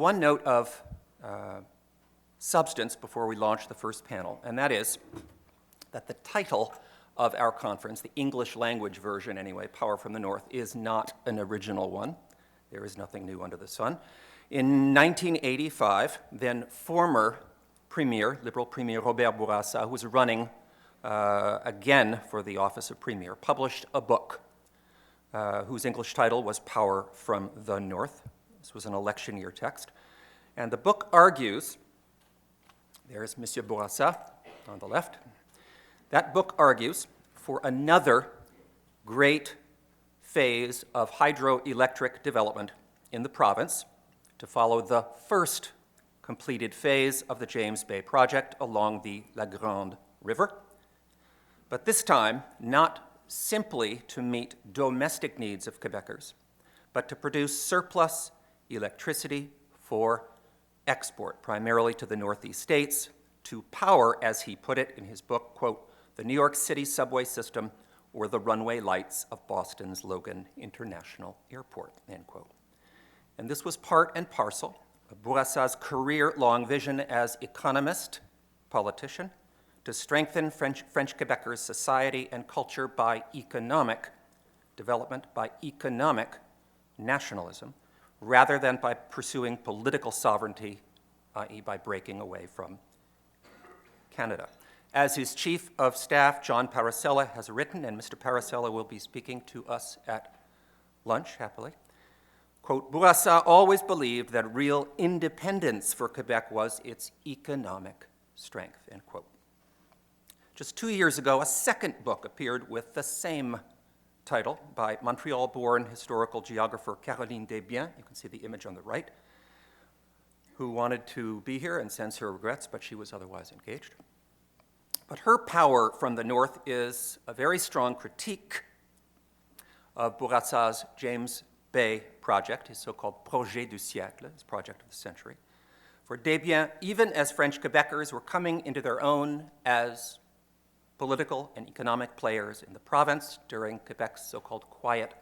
one note of substance before we launch the first panel, and that is that the title of our conference, the English language version anyway, Power from the North, is not an original one. There is nothing new under the sun. In 1985, then former Premier, Liberal Premier Robert Bourassa, who was running again for the office of Premier, published a book whose English title was Power from the North. This was an election year text. And the book argues, there's Monsieur Bourassa on the left. That book argues for another great phase of hydroelectric development in the province to follow the first completed phase of the James Bay project along the La Grande River, but this time not simply to meet domestic needs of Quebecers, but to produce surplus electricity for export, primarily to the Northeast states, to power, as he put it in his book, quote, the New York City subway system or the runway lights of Boston's Logan International Airport, end quote. And this was part and parcel of Bourassa's career-long vision as economist, politician, to strengthen French Quebecers' society and culture by economic development, by economic nationalism, rather than by pursuing political sovereignty, i.e. by breaking away from Canada. As his chief of staff, John Paracella, has written, and Mr. Paracella will be speaking to us at lunch, happily, quote, Bourassa always believed that real independence for Quebec was its economic strength, end quote. Just 2 years ago, a second book appeared with the same title by Montreal-born historical geographer Caroline Desbiens, you can see the image on the right, who wanted to be here and sends her regrets, but she was otherwise engaged. But her Power from the North is a very strong critique of Bourassa's James Bay project, his so-called projet du siècle, his project of the century. For Desbiens, even as French Quebecers were coming into their own as political and economic players in the province during Quebec's so-called quiet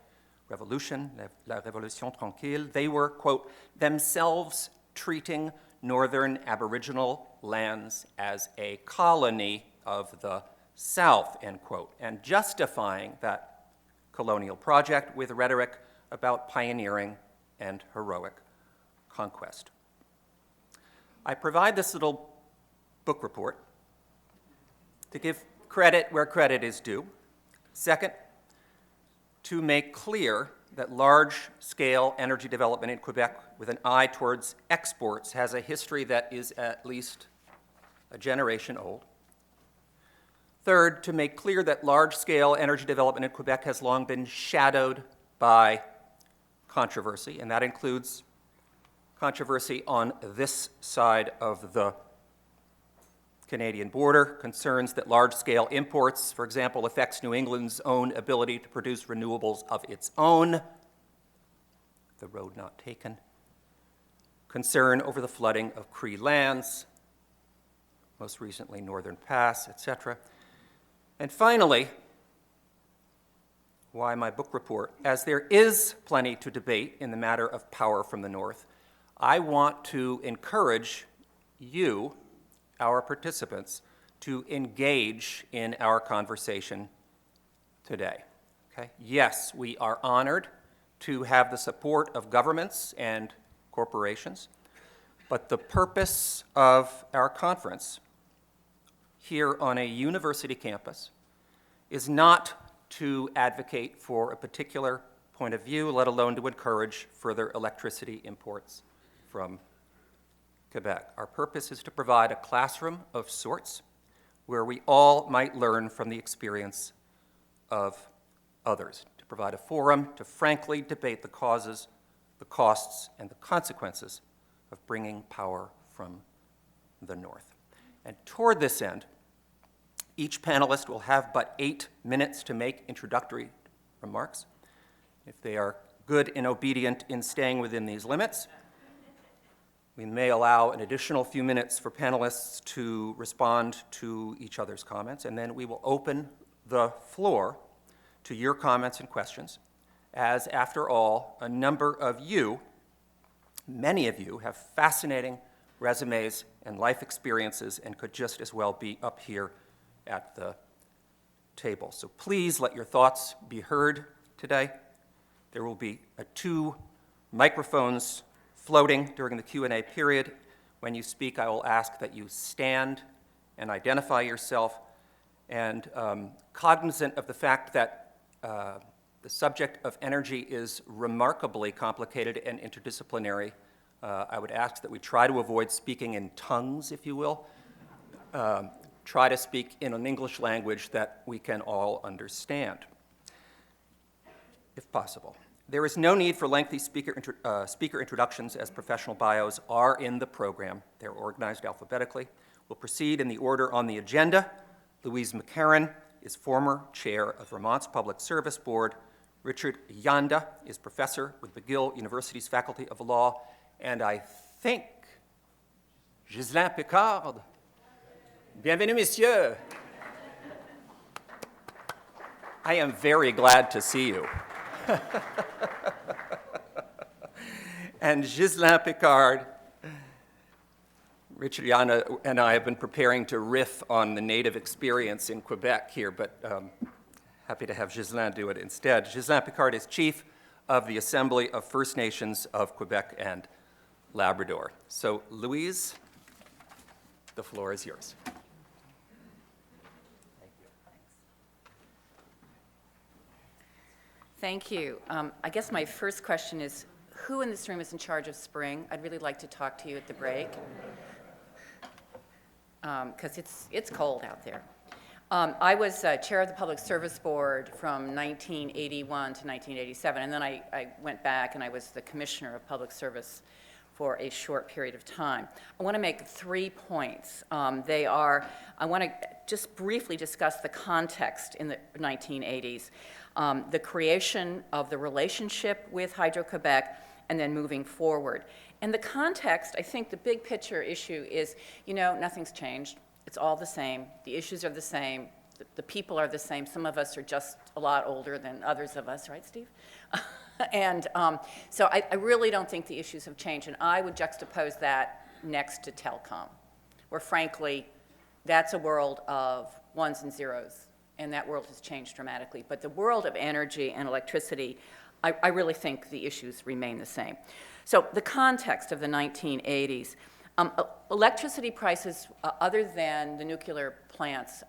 revolution, la Révolution tranquille, they were, quote, themselves treating northern Aboriginal lands as a colony of the South, end quote, and justifying that colonial project with rhetoric about pioneering and heroic conquest. I provide this little book report to give credit where credit is due. Second, to make clear that large-scale energy development in Quebec with an eye towards exports has a history that is at least a generation old. Third, to make clear that large-scale energy development in Quebec has long been shadowed by controversy, and that includes controversy on this side of the Canadian border, concerns that large-scale imports, for example, affects New England's own ability to produce renewables of its own, the road not taken, concern over the flooding of Cree lands, most recently Northern Pass, etc. And finally, why my book report? As there is plenty to debate in the matter of power from the North, I want to encourage you, our participants, to engage in our conversation today. Okay? Yes, we are honored to have the support of governments and corporations, but the purpose of our conference here on a university campus is not to advocate for a particular point of view, let alone to encourage further electricity imports from Quebec. Our purpose is to provide a classroom of sorts where we all might learn from the experience of others, to provide a forum to frankly debate the causes, the costs, and the consequences of bringing power from the North. And toward this end, each panelist will have but 8 minutes to make introductory remarks. If they are good and obedient in staying within these limits, we may allow an additional few minutes for panelists to respond to each other's comments, and then we will open the floor to your comments and questions, as, after all, a number of you many of you have fascinating resumes and life experiences and could just as well be up here at the table. So please let your thoughts be heard today. There will be 2 microphones floating during the Q&A period. When you speak, I will ask that you stand and identify yourself. And cognizant of the fact that the subject of energy is remarkably complicated and interdisciplinary, I would ask that we try to avoid speaking in tongues, if you will. Try to speak in an English language that we can all understand, if possible. There is no need for lengthy speaker introductions, as professional bios are in the program. They're organized alphabetically. We'll proceed in the order on the agenda. Louise McCarren is former chair of Vermont's Public Service Board. Richard Janda is professor with McGill University's Faculty of Law. And I think Ghislain Picard. Bienvenue, messieurs. I am very glad to see you. And Ghislain Picard, Richard Janda and I have been preparing to riff on the native experience in Quebec here, but happy to have Ghislain do it instead. Ghislain Picard is chief of the Assembly of First Nations of Quebec and Labrador. So, Louise, the floor is yours. Thank you. I guess my first question is, who in this room is in charge of spring? I'd really like to talk to you at the break, because it's cold out there. I was chair of the Public Service Board from 1981 to 1987, and then I went back and I was the Commissioner of Public Service for a short period of time. I want to make 3 points. I want to just briefly discuss the context in the 1980s, the creation of the relationship with Hydro-Quebec, and then moving forward. And the context, I think the big picture issue is, nothing's changed. It's all the same. The issues are the same. The people are the same. Some of us are just a lot older than others of us, right, Steve? And so I really don't think the issues have changed. And I would juxtapose that next to telecom, where frankly, that's a world of ones and zeros. And that world has changed dramatically. But the world of energy and electricity, I really think the issues remain the same. So the context of the 1980s, electricity prices, other than the nuclear plants,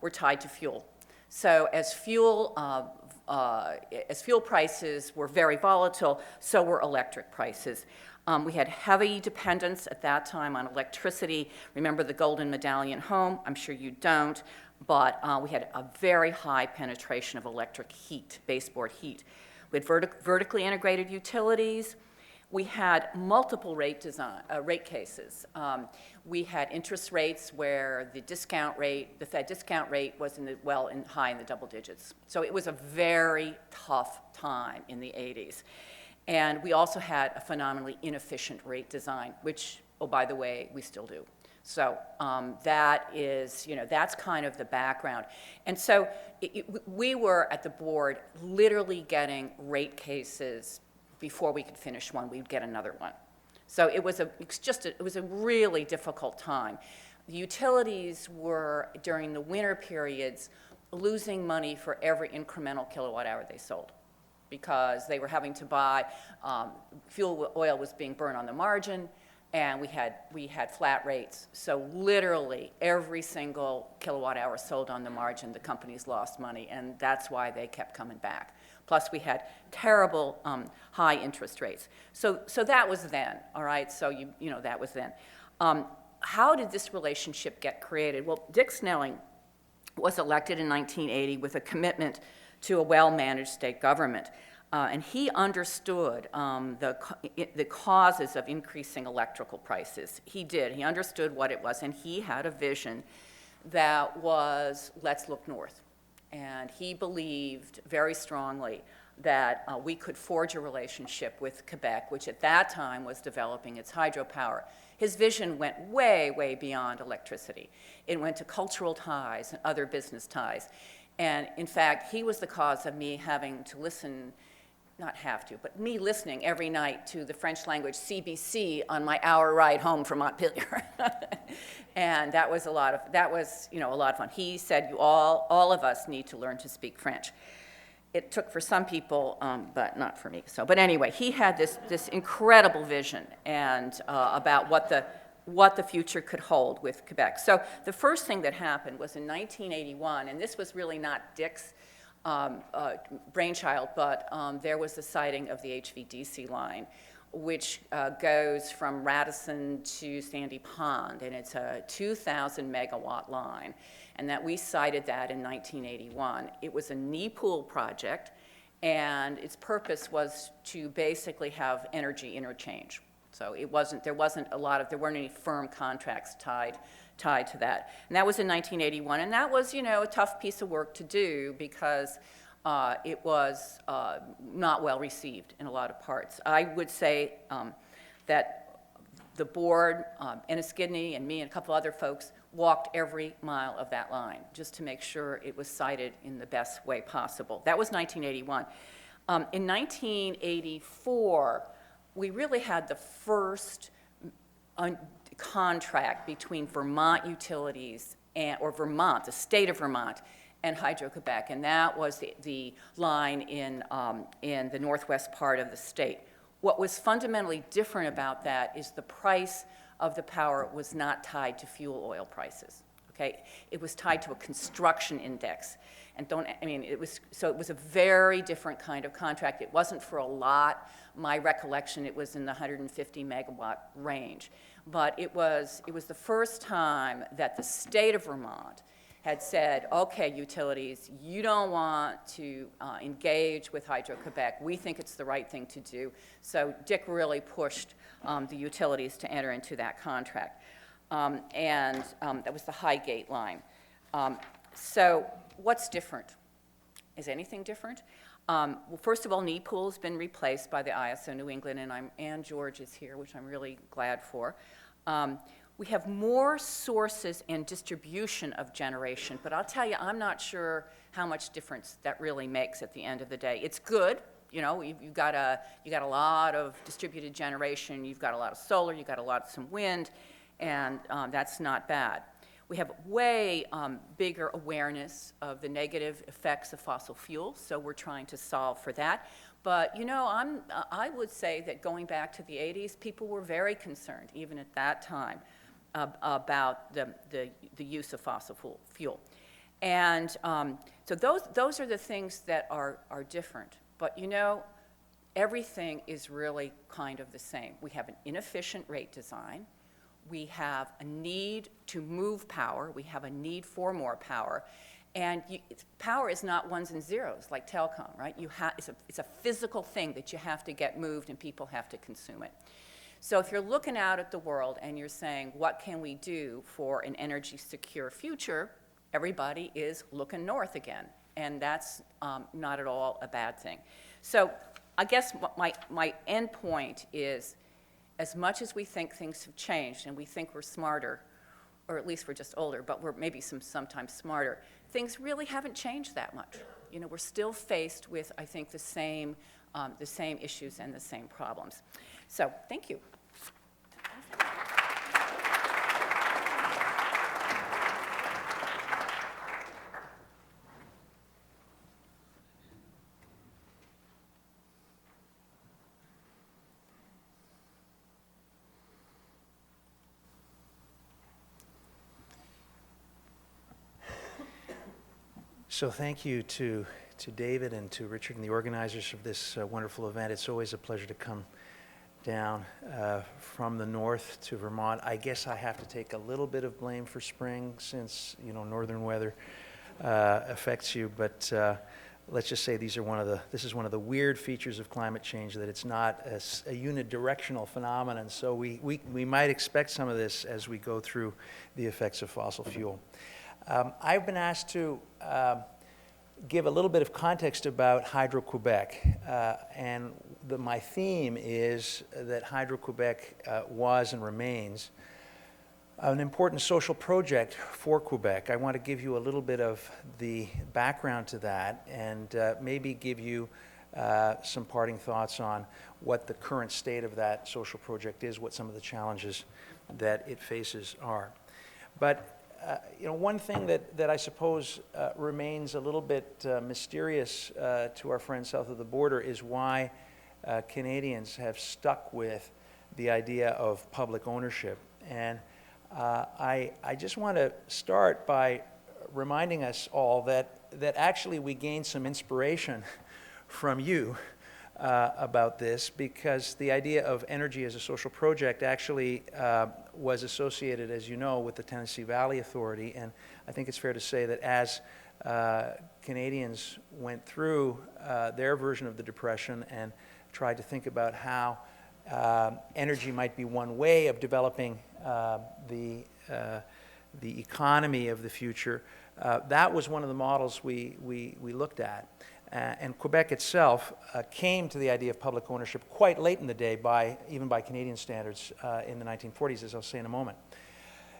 were tied to fuel. So as fuel prices were very volatile, so were electric prices. We had heavy dependence at that time on electricity. Remember the Golden Medallion home? I'm sure you don't, but we had a very high penetration of electric heat, baseboard heat. We had vertically integrated utilities. We had multiple rate cases. We had interest rates where the Fed discount rate was high in the double digits. So it was a very tough time in the 80s. And we also had a phenomenally inefficient rate design, which, oh, by the way, we still do. So that's kind of the background. And so we were at the board literally getting rate cases before we could finish one, we'd get another one. So it was a really difficult time. The utilities were, during the winter periods, losing money for every incremental kilowatt hour they sold, because they were having to buy, fuel oil was being burned on the margin, and we had flat rates. So literally every single kilowatt hour sold on the margin, the companies lost money, and that's why they kept coming back. Plus we had terrible high interest rates. So that was then, all right? So that was then. How did this relationship get created? Well, Dick Snelling was elected in 1980 with a commitment to a well-managed state government. And he understood the causes of increasing electrical prices. He did. He understood what it was, and he had a vision that was, let's look north. And he believed very strongly that we could forge a relationship with Quebec, which at that time was developing its hydropower. His vision went way, way beyond electricity. It went to cultural ties and other business ties. And in fact, he was the cause of me having to listen not have to, but me listening every night to the French language CBC on my hour ride home from Montpelier. And that was a lot of fun. He said, all of us need to learn to speak French. It took for some people, but not for me. But anyway, he had this incredible vision and about what the future could hold with Quebec. So the first thing that happened was in 1981, and this was really not Dick's brainchild, but there was the sighting of the HVDC line, which goes from Radisson to Sandy Pond, and it's a 2,000 megawatt line, and that we sited that in 1981. It was a knee pool project, and its purpose was to basically have energy interchange. So there weren't any firm contracts tied to that. And that was in 1981, and that was, a tough piece of work to do because it was not well received in a lot of parts. I would say that the board, Enniskidney and me and a couple other folks walked every mile of that line just to make sure it was sited in the best way possible. That was 1981. In 1984, we really had the first contract between Vermont Utilities or Vermont, the state of Vermont, and Hydro-Quebec, and that was the line in the northwest part of the state. What was fundamentally different about that is the price of the power was not tied to fuel oil prices. Okay, it was tied to a construction index, and it was a very different kind of contract. It wasn't for a lot. My recollection, it was in the 150 megawatt range. But it was the first time that the state of Vermont had said, okay, utilities, you don't want to engage with Hydro-Quebec. We think it's the right thing to do. So Dick really pushed the utilities to enter into that contract. That was the Highgate line. So what's different? Is anything different? Well, first of all, knee pool has been replaced by the ISO New England, and Ann George is here, which I'm really glad for. We have more sources and distribution of generation, but I'll tell you, I'm not sure how much difference that really makes at the end of the day. It's good, you've got a lot of distributed generation, you've got a lot of solar, you've got some wind, and that's not bad. We have way bigger awareness of the negative effects of fossil fuels, so we're trying to solve for that. But, I would say that going back to the 80s, people were very concerned, even at that time, about the use of fossil fuel. And so those are the things that are different. But, everything is really kind of the same. We have an inefficient rate design. We have a need to move power. We have a need for more power. And power is not ones and zeros like telecom, right? It's a physical thing that you have to get moved and people have to consume it. So if you're looking out at the world and you're saying, what can we do for an energy secure future, everybody is looking north again. And that's not at all a bad thing. So I guess my end point is, as much as we think things have changed and we think we're smarter, or at least we're just older, but we're maybe sometimes smarter, things really haven't changed that much. We're still faced with, I think, the same issues and the same problems. So, thank you. So thank you to David and to Richard and the organizers of this wonderful event. It's always a pleasure to come down from the north to Vermont. I guess I have to take a little bit of blame for spring since, northern weather affects you, but let's just say this is one of the weird features of climate change, that it's not a unidirectional phenomenon. So we might expect some of this as we go through the effects of fossil fuel. I've been asked to give a little bit of context about Hydro-Quebec, and my theme is that Hydro-Quebec was and remains an important social project for Quebec. I want to give you a little bit of the background to that and maybe give you some parting thoughts on what the current state of that social project is, what some of the challenges that it faces are. But one thing that I suppose remains a little bit mysterious to our friends south of the border is why Canadians have stuck with the idea of public ownership. And I just want to start by reminding us all that actually we gained some inspiration from you about this, because the idea of energy as a social project actually was associated, as you know, with the Tennessee Valley Authority. And I think it's fair to say that as Canadians went through their version of the Depression and tried to think about how energy might be one way of developing the economy of the future, that was one of the models we looked at. And Quebec itself came to the idea of public ownership quite late in the day, even by Canadian standards, in the 1940s, as I'll say in a moment.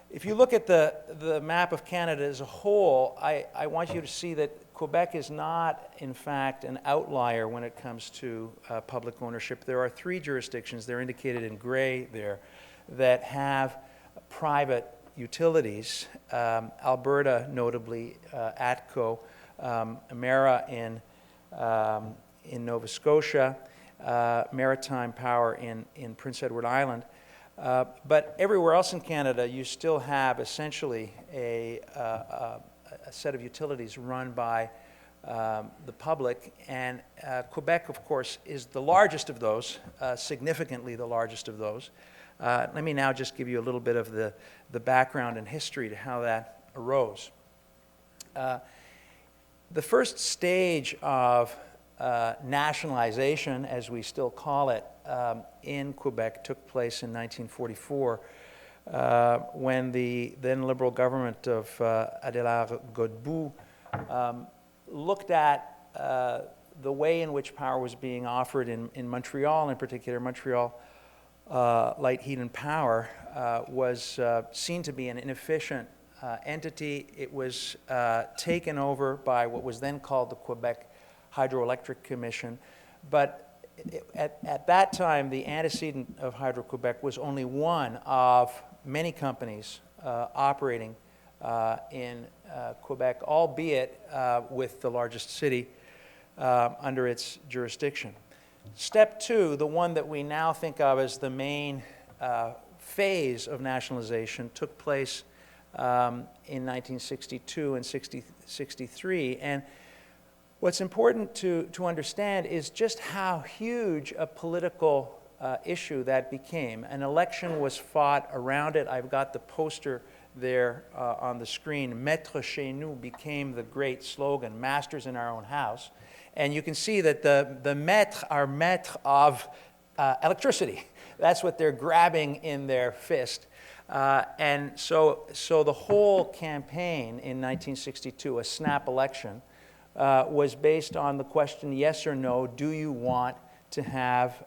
If you look at the map of Canada as a whole, I want you to see that Quebec is not, in fact, an outlier when it comes to public ownership. There are 3 jurisdictions, they're indicated in gray there, that have private utilities. Alberta, notably, ATCO, Emera in Nova Scotia, Maritime Power in Prince Edward Island. But everywhere else in Canada, you still have essentially a set of utilities run by the public. And Quebec, of course, is the largest of those, significantly the largest of those. Let me now just give you a little bit of the background and history to how that arose. The first stage of nationalization, as we still call it, in Quebec took place in 1944 when the then Liberal government of Adélard Godbout looked at the way in which power was being offered in Montreal, in particular. Montreal Light, Heat and Power was seen to be an inefficient entity. It was taken over by what was then called the Quebec Hydroelectric Commission. But at that time, the antecedent of Hydro-Quebec was only one of many companies operating in Quebec, albeit with the largest city under its jurisdiction. Step 2, the one that we now think of as the main phase of nationalization, took place in 1962 and 63. And what's important to understand is just how huge a political issue that became. An election was fought around it. I've got the poster there on the screen. Maître chez nous became the great slogan, masters in our own house. And you can see that the maîtres are maîtres of electricity. That's what they're grabbing in their fist. And so the whole campaign in 1962, a snap election, was based on the question, yes or no, do you want to have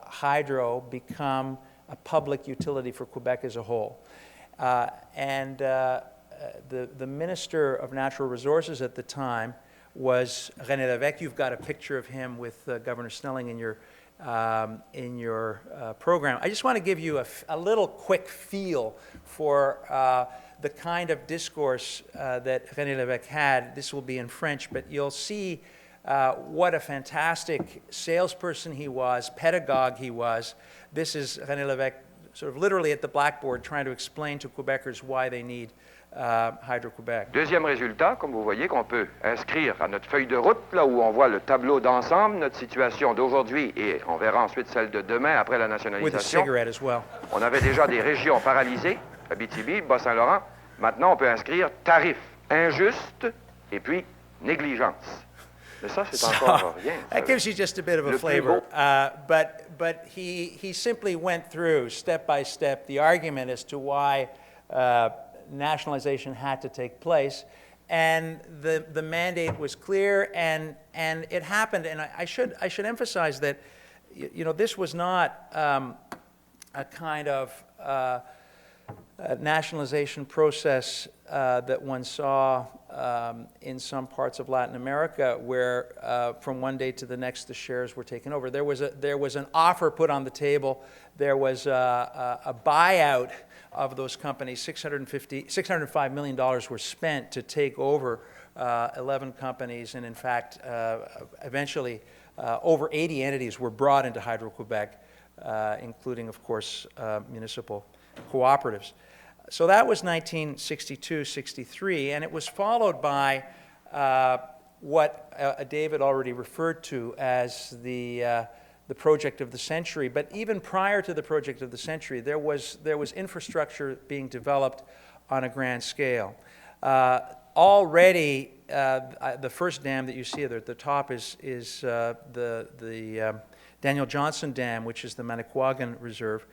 hydro become a public utility for Quebec as a whole? And the Minister of Natural Resources at the time was René Lévesque. You've got a picture of him with Governor Snelling in your program. I just want to give you a little quick feel for the kind of discourse that René Lévesque had. This will be in French, but you'll see what a fantastic salesperson he was, pedagogue he was. This is René Lévesque sort of literally at the blackboard trying to explain to Quebecers why they need Hydro-Québec. Deuxième résultat, comme vous voyez, qu'on peut inscrire à notre feuille de route, là où on voit le tableau d'ensemble, notre situation d'aujourd'hui, et on verra ensuite celle de demain après la nationalisation. With a cigarette as well. On avait déjà des régions paralysées, Abitibi, Bas-Saint-Laurent. Maintenant, on peut inscrire tarif injuste et puis négligence. Mais ça, c'est encore rien. That gives you just a bit of a flavor. But he simply went through, step by step, the argument as to why nationalization had to take place, and the mandate was clear, and it happened. And I should emphasize that, you know, this was not a kind of nationalization process that one saw in some parts of Latin America where from one day to the next the shares were taken over. There was an offer put on the table. There was a buyout of those companies. $605 million were spent to take over 11 companies, and in fact, eventually over 80 entities were brought into Hydro-Quebec, including, of course, municipal cooperatives. So that was 1962-63, and it was followed by what David already referred to as the project of the century. But even prior to the project of the century, there was infrastructure being developed on a grand scale. Already, the first dam that you see there at the top is the Daniel Johnson Dam, which is the Manicouagan Reserve.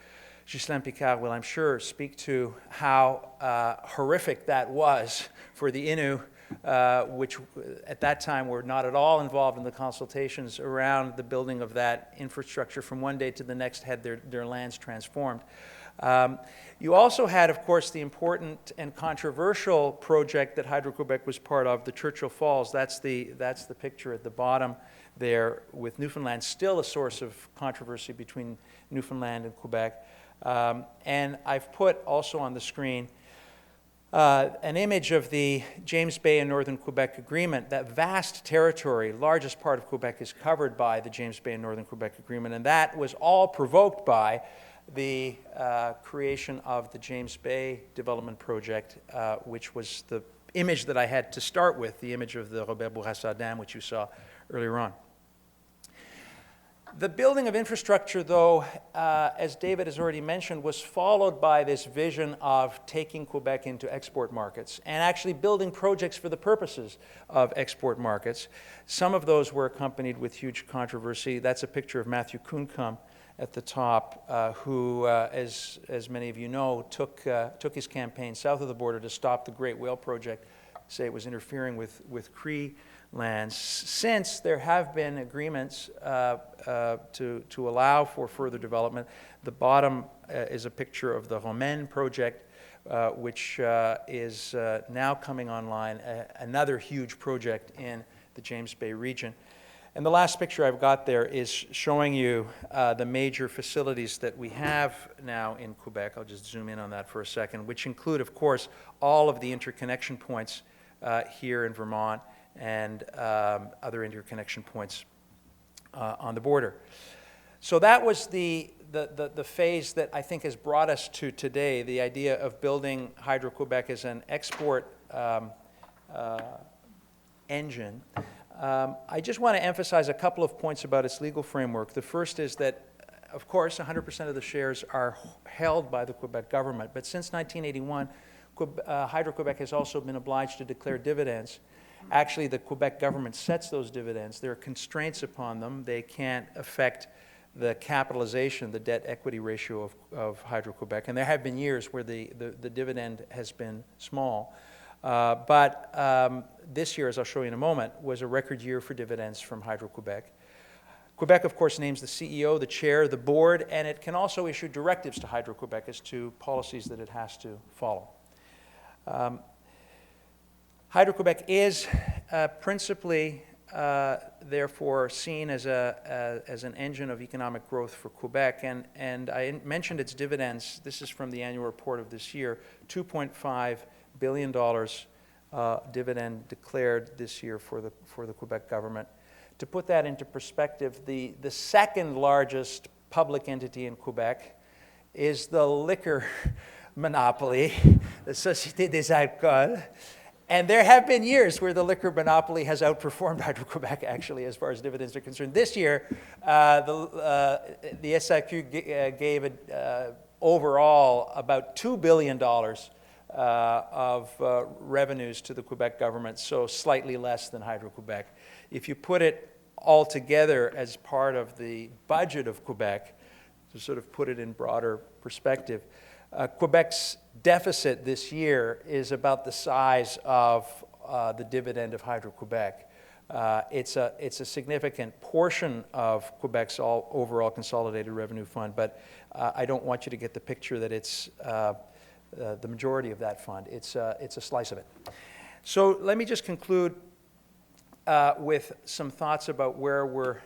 Ghislain Picard will, I'm sure, speak to how horrific that was for the Innu, which at that time were not at all involved in the consultations around the building of that infrastructure. From one day to the next had their lands transformed. You also had, of course, the important and controversial project that Hydro-Quebec was part of, the Churchill Falls. That's the picture at the bottom there with Newfoundland, still a source of controversy between Newfoundland and Quebec. And I've put also on the screen an image of the James Bay and Northern Quebec Agreement. That vast territory, largest part of Quebec, is covered by the James Bay and Northern Quebec Agreement, and that was all provoked by the creation of the James Bay Development Project, which was the image that I had to start with, the image of the Robert Bourassa Dam, which you saw earlier on. The building of infrastructure, though, as David has already mentioned, was followed by this vision of taking Quebec into export markets and actually building projects for the purposes of export markets. Some of those were accompanied with huge controversy. That's a picture of Matthew Kuncombe at the top, who, as many of you know, took his campaign south of the border to stop the Great Whale Project, say it was interfering with Cree lands. Since there have been agreements to allow for further development. The bottom is a picture of the Romaine project, which is now coming online, another huge project in the James Bay region. And the last picture I've got there is showing you the major facilities that we have now in Quebec. I'll just zoom in on that for a second, which include, of course, all of the interconnection points here in Vermont and other interconnection points on the border. So that was the phase that I think has brought us to today, the idea of building Hydro-Quebec as an export engine. I just want to emphasize a couple of points about its legal framework. The first is that, of course, 100% of the shares are held by the Quebec government, but since 1981, Hydro-Quebec has also been obliged to declare dividends. Actually, the Quebec government sets those dividends. There are constraints upon them. They can't affect the capitalization, the debt-equity ratio of Hydro-Quebec. And there have been years where the dividend has been small. But this year, as I'll show you in a moment, was a record year for dividends from Hydro-Quebec. Quebec, of course, names the CEO, the chair, the board, and it can also issue directives to Hydro-Quebec as to policies that it has to follow. Hydro-Quebec is principally, therefore, seen as an engine of economic growth for Quebec. And I mentioned its dividends. This is from the annual report of this year, $2.5 billion dividend declared this year for the Quebec government. To put that into perspective, the second largest public entity in Quebec is the liquor monopoly, the Société des Alcools. And there have been years where the liquor monopoly has outperformed Hydro-Quebec, actually, as far as dividends are concerned. This year, the SAQ gave overall about $2 billion of revenues to the Quebec government, so slightly less than Hydro-Quebec. If you put it all together as part of the budget of Quebec, to sort of put it in broader perspective, Quebec's deficit this year is about the size of the dividend of Hydro-Quebec. It's a significant portion of Quebec's overall consolidated revenue fund, but I don't want you to get the picture that it's the majority of that fund. It's a slice of it. So let me just conclude with some thoughts about where we're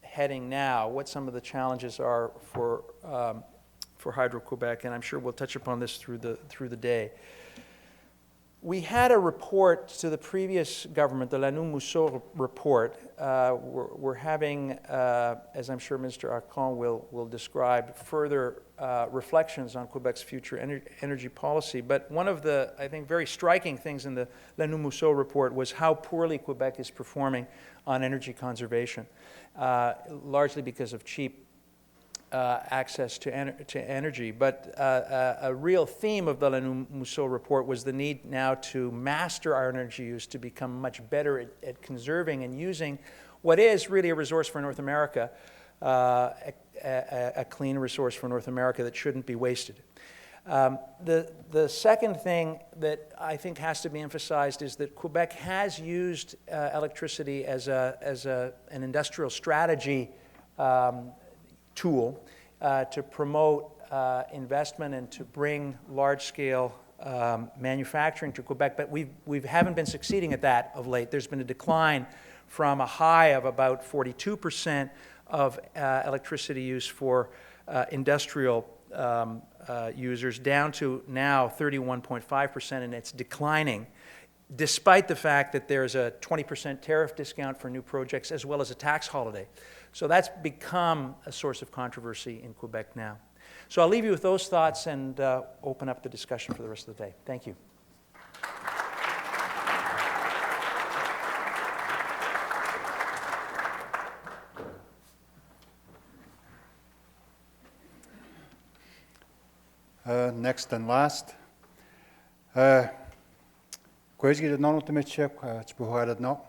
heading now, what some of the challenges are for Hydro-Quebec, and I'm sure we'll touch upon this through the day. We had a report to the previous government, the Lanoux-Mousseau report. We're having, as I'm sure Mr. Arcon will describe, further reflections on Quebec's future energy policy. But one of the, I think, very striking things in the Lanoux-Mousseau report was how poorly Quebec is performing on energy conservation, largely because of cheap access to energy. But a real theme of the Lanoux-Mousseau report was the need now to master our energy use, to become much better at conserving and using what is really a resource for North America, a clean resource for North America that shouldn't be wasted. The second thing that I think has to be emphasized is that Quebec has used electricity as an industrial strategy tool to promote investment and to bring large-scale manufacturing to Quebec, but we haven't been succeeding at that of late. There's been a decline from a high of about 42% of electricity use for industrial users down to now 31.5%, and it's declining, despite the fact that there's a 20% tariff discount for new projects as well as a tax holiday. So that's become a source of controversy in Quebec now. So I'll leave you with those thoughts and open up the discussion for the rest of the day. Thank you. Next and last. Queers get non to meet chip, it's behored no.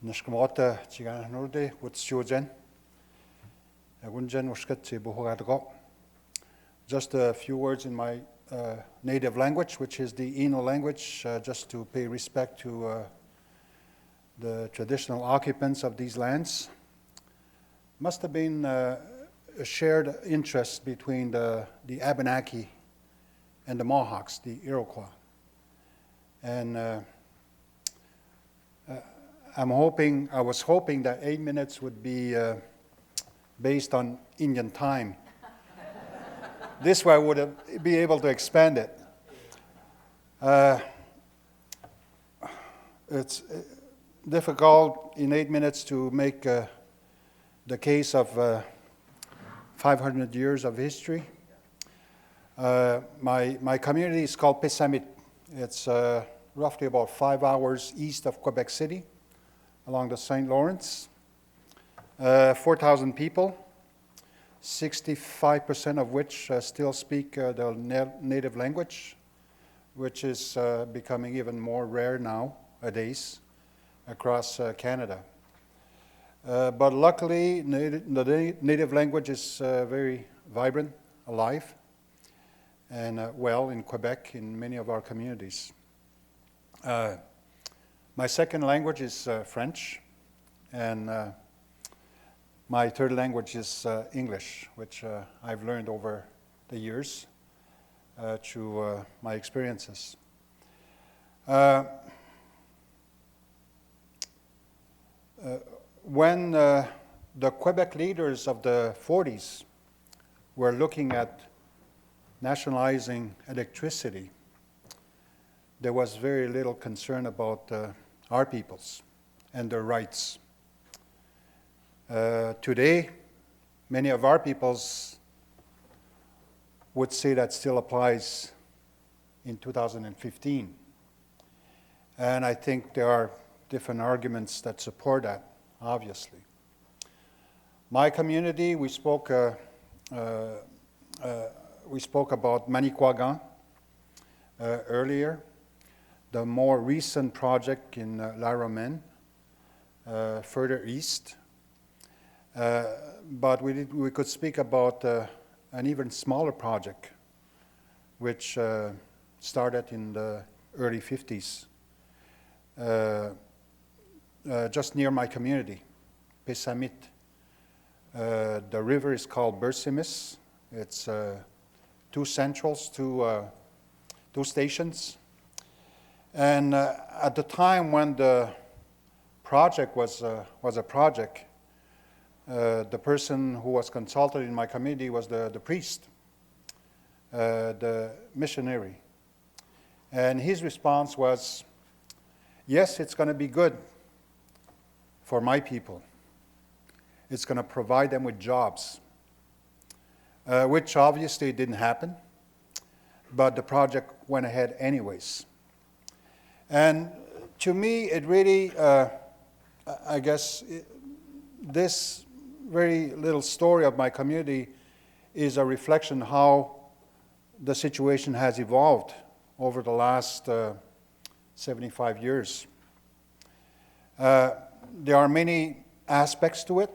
Nishkamata Chigan Norde, what's Jojen? Wunjen was cut to behored go. Just a few words in my native language, which is the Eno language, just to pay respect to the traditional occupants of these lands. Must have been a shared interest between the Abenaki and the Mohawks, the Iroquois. And I was hoping that 8 minutes would be based on Indian time. This way I would be able to expand it. It's difficult in 8 minutes to make the case of 500 years of history. My community is called Pessamit. It's roughly about 5 hours east of Quebec City, along the St. Lawrence. 4,000 people, 65% of which still speak the native language, which is becoming even more rare nowadays across Canada. But luckily, the native language is very vibrant, alive, and well in Quebec, in many of our communities. My second language is French, and my third language is English, which I've learned over the years through my experiences. When the Quebec leaders of the 40s were looking at nationalizing electricity, there was very little concern about our peoples and their rights. Today, many of our peoples would say that still applies in 2015. And I think there are different arguments that support that, obviously. My community, we spoke about Manicouagan earlier, the more recent project in La Romaine, further east. But we could speak about an even smaller project, which started in the early 50s, just near my community, Pessamit. The river is called Bersimis. It's two centrals, two two stations. And at the time when the project was a project, the person who was consulted in my committee was the priest, the missionary. And his response was, yes, it's going to be good for my people. It's going to provide them with jobs, which obviously didn't happen, but the project went ahead anyways. And to me, it really, I guess, this very little story of my community is a reflection how the situation has evolved over the last 75 years. There are many aspects to it.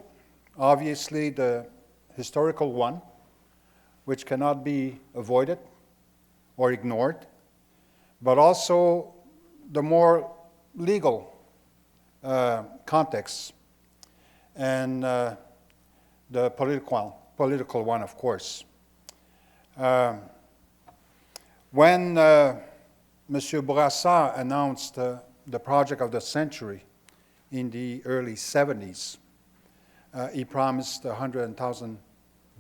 Obviously, the historical one, which cannot be avoided or ignored, but also the more legal context and the political one, of course. When Monsieur Bourassa announced the project of the century in the early 70s, he promised 100,000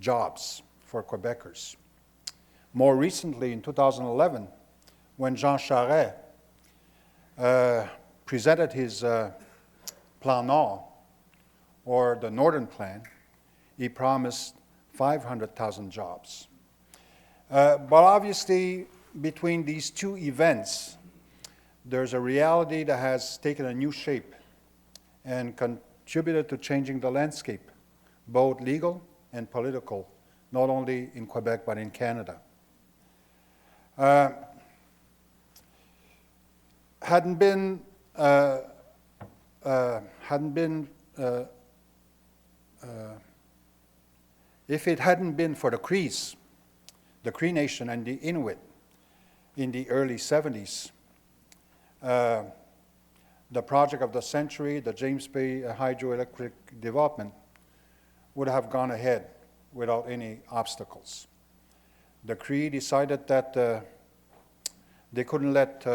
jobs for Quebecers. More recently, in 2011, when Jean Charest presented his Plan Nord, or the Northern Plan, he promised 500,000 jobs. But obviously, between these two events, there's a reality that has taken a new shape and contributed to changing the landscape, both legal and political, not only in Quebec but in Canada. If it hadn't been for the Cree Nation and the Inuit in the early 70s, the project of the century, the James Bay hydroelectric development, would have gone ahead without any obstacles. The Cree decided that they couldn't let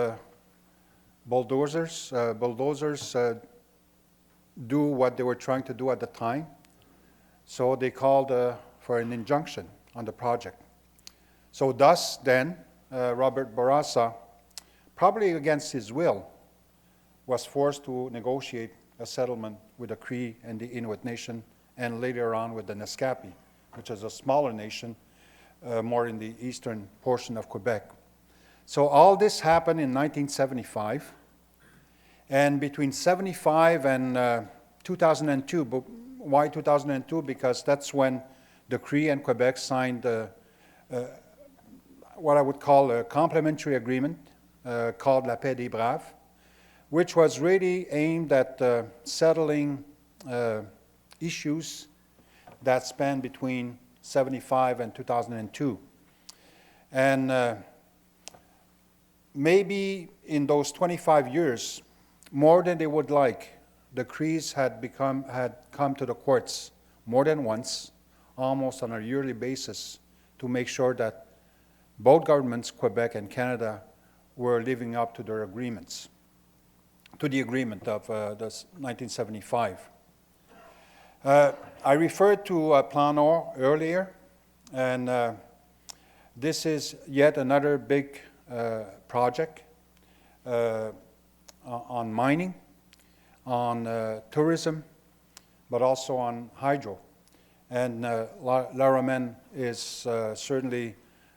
bulldozers do what they were trying to do at the time, so they called for an injunction on the project. So thus, then, Robert Bourassa, probably against his will, was forced to negotiate a settlement with the Cree and the Inuit Nation, and later on with the Naskapi, which is a smaller nation, more in the eastern portion of Quebec. So all this happened in 1975, and between 75 and 2002, but why 2002? Because that's when the Cree and Quebec signed what I would call a complementary agreement called La Paix des Braves, which was really aimed at settling issues that span between 75 and 2002. And maybe in those 25 years, more than they would like, the Crees had come to the courts more than once, almost on a yearly basis, to make sure that both governments, Quebec and Canada, were living up to their agreements, to the agreement of 1975. I referred to Plan Nord earlier, and this is yet another big project on mining, on tourism, but also on hydro. And La Romaine is certainly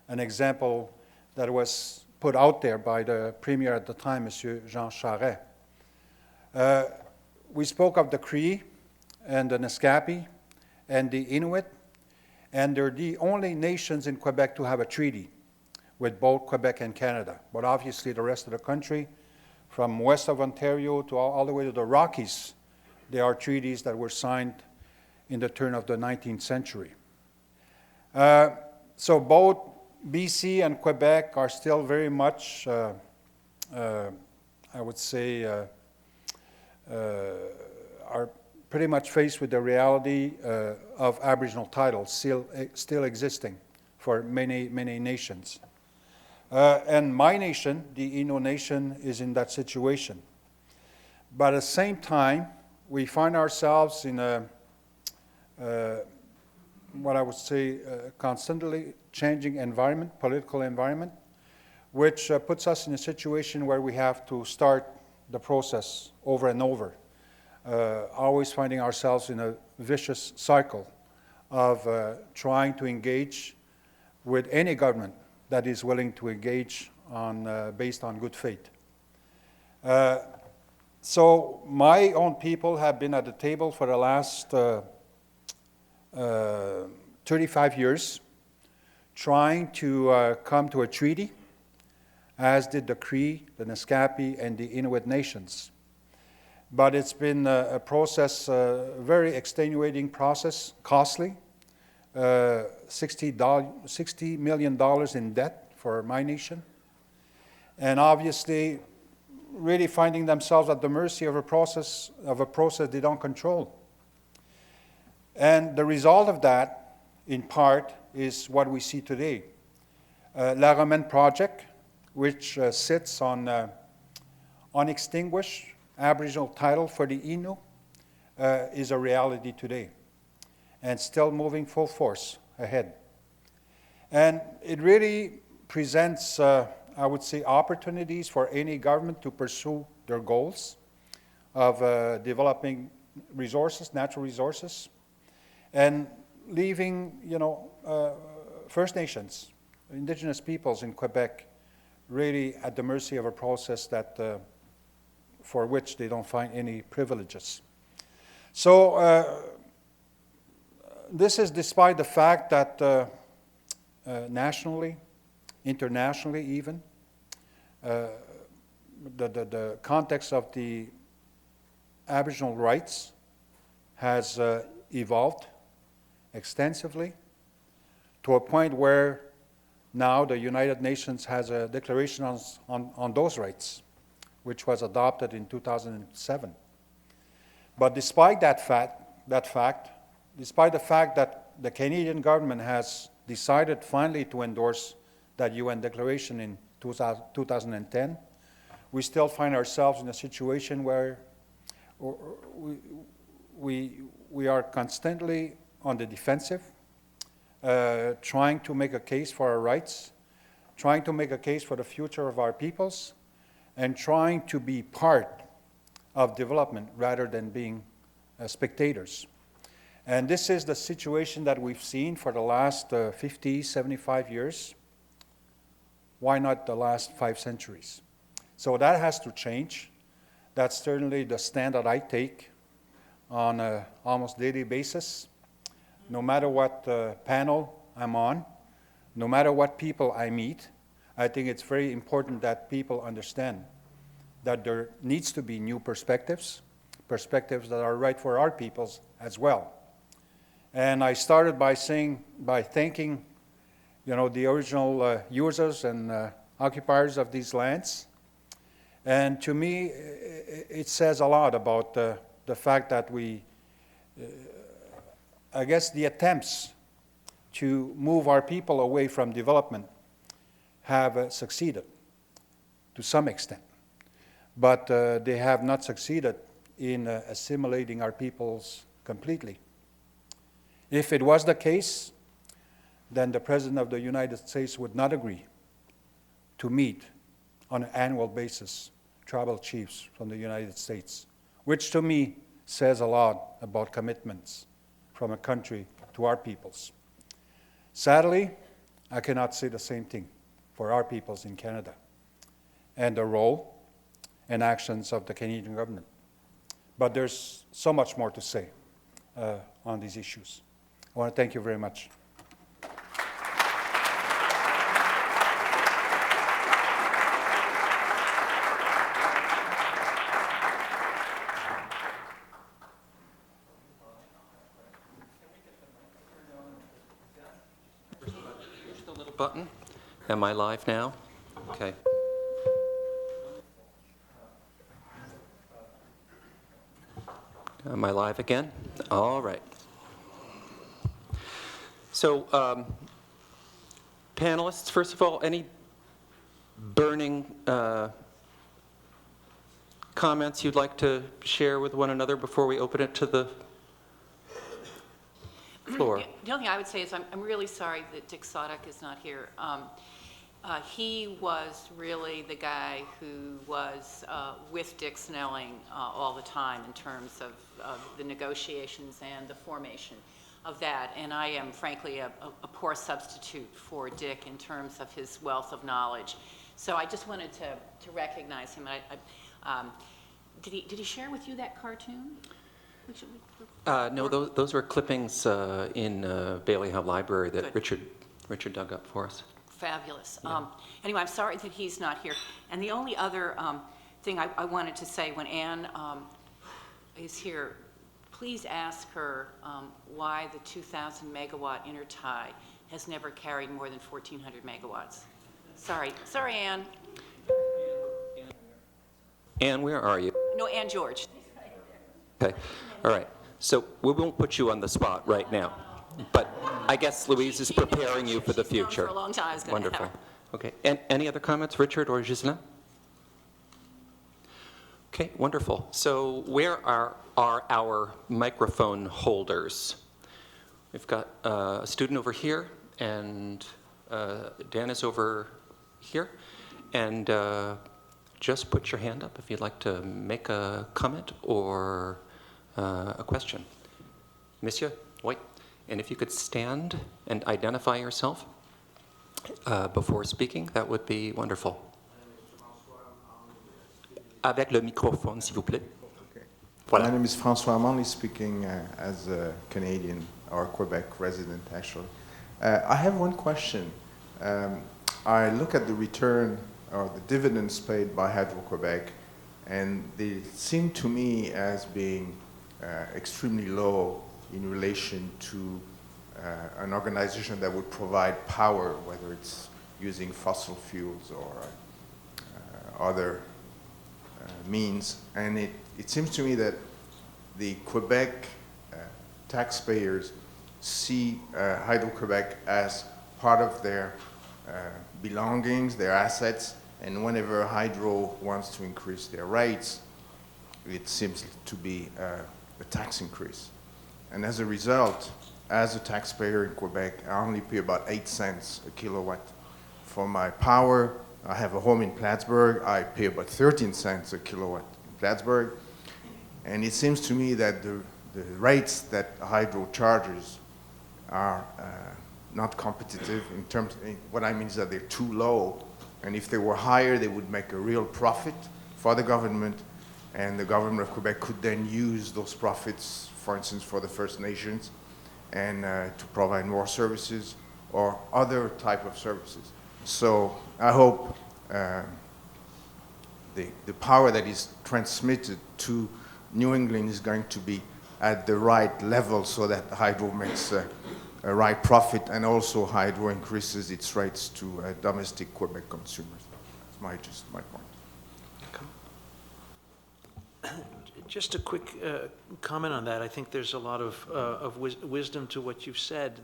an example that was put out there by the Premier at the time, Monsieur Jean Charest. We spoke of the Cree and the Naskapi and the Inuit, and they're the only nations in Quebec to have a treaty with both Quebec and Canada. But obviously the rest of the country, from west of Ontario to all the way to the Rockies, there are treaties that were signed in the turn of the 19th century. So both BC and Quebec are still very much, I would say, are pretty much faced with the reality of Aboriginal titles still existing for many, many nations. And my nation, the Innu Nation, is in that situation. But at the same time, we find ourselves in a, what I would say, constantly changing environment, political environment, which puts us in a situation where we have to start the process over and over, always finding ourselves in a vicious cycle of trying to engage with any government that is willing to engage on, based on good faith. So my own people have been at the table for the last 35 years, trying to come to a treaty, as did the Cree, the Naskapi, and the Inuit nations. But it's been a process, a very extenuating process, costly, $60 million in debt for my nation, and obviously really finding themselves at the mercy of a process they don't control. And the result of that, in part, is what we see today. La Romaine project, which sits on unextinguished Aboriginal title for the Innu, is a reality today, and still moving full force ahead. And it really presents, I would say, opportunities for any government to pursue their goals of developing resources, natural resources, and leaving, First Nations, Indigenous peoples in Quebec, really at the mercy of a process that, for which they don't find any privileges. So this is despite the fact that nationally, internationally even, the context of the Aboriginal rights has evolved extensively to a point where now the United Nations has a declaration on those rights, which was adopted in 2007. But despite that fact, despite the fact that the Canadian government has decided finally to endorse that UN declaration in 2010, we still find ourselves in a situation where we are constantly on the defensive, trying to make a case for our rights, trying to make a case for the future of our peoples, and trying to be part of development rather than being spectators. And this is the situation that we've seen for the last 50, 75 years. Why not the last 5 centuries? So that has to change. That's certainly the stand that I take on an almost daily basis. No matter what panel I'm on, no matter what people I meet, I think it's very important that people understand that there needs to be new perspectives, perspectives that are right for our peoples as well. And I started by thanking, the original users and occupiers of these lands. And to me, it says a lot about the fact that I guess the attempts to move our people away from development have succeeded to some extent. But they have not succeeded in assimilating our peoples completely. If it was the case, then the President of the United States would not agree to meet on an annual basis tribal chiefs from the United States, which to me says a lot about commitments from a country to our peoples. Sadly, I cannot say the same thing for our peoples in Canada and the role and actions of the Canadian government. But there's so much more to say on these issues. I want to thank you very much. Push the little button. Am I live now? Okay. Am I live again? All right. So, panelists, first of all, any burning comments you'd like to share with one another before we open it to the floor? The only thing I would say is I'm really sorry that Dick Sadek is not here. He was really the guy who was with Dick Snelling all the time in terms of the negotiations and the formation of that. And I am frankly a poor substitute for Dick in terms of his wealth of knowledge. So I just wanted to recognize him. Did he share with you that cartoon? No, those were clippings in Bailey Hub Library that Good. Richard dug up for us. Fabulous. Anyway, I'm sorry that he's not here. And the only other thing I wanted to say when Anne is here, please ask her why the 2,000 megawatt intertie has never carried more than 1,400 megawatts. Sorry, Anne. Anne, where are you? No, Anne George. Okay, all right. So we won't put you on the spot right now, but I guess Louise is preparing you for the She's known future. for a long time. I was gonna Wonderful. have her. Okay, and any other comments, Richard or Ghislain? Okay, wonderful. So where are our microphone holders? We've got a student over here, and Dan is over here. And just put your hand up if you'd like to make a comment or a question. Monsieur, oui. And if you could stand and identify yourself before speaking, that would be wonderful. Avec le microphone, s'il vous plaît. Okay. Voilà. My name is François. I'm only speaking as a Canadian or Quebec resident, actually. I have one question. I look at the return or the dividends paid by Hydro-Quebec, and they seem to me as being extremely low in relation to an organization that would provide power, whether it's using fossil fuels or other means. And it seems to me that the Quebec taxpayers see Hydro-Quebec as part of their belongings, their assets, and whenever Hydro wants to increase their rates, it seems to be a tax increase. And as a result, as a taxpayer in Quebec, I only pay about 8 cents a kilowatt for my power. I have a home in Plattsburgh. I pay about 13 cents a kilowatt in Plattsburgh. And it seems to me that the rates that Hydro charges are not competitive in terms, what I mean is that they're too low. And if they were higher, they would make a real profit for the government, and the government of Quebec could then use those profits, for instance, for the First Nations, and to provide more services or other type of services. So I hope the power that is transmitted to New England is going to be at the right level so that Hydro makes a right profit, and also Hydro increases its rates to domestic Quebec consumers. That's just my point. Just a quick comment on that. I think there's a lot of wisdom to what you've said.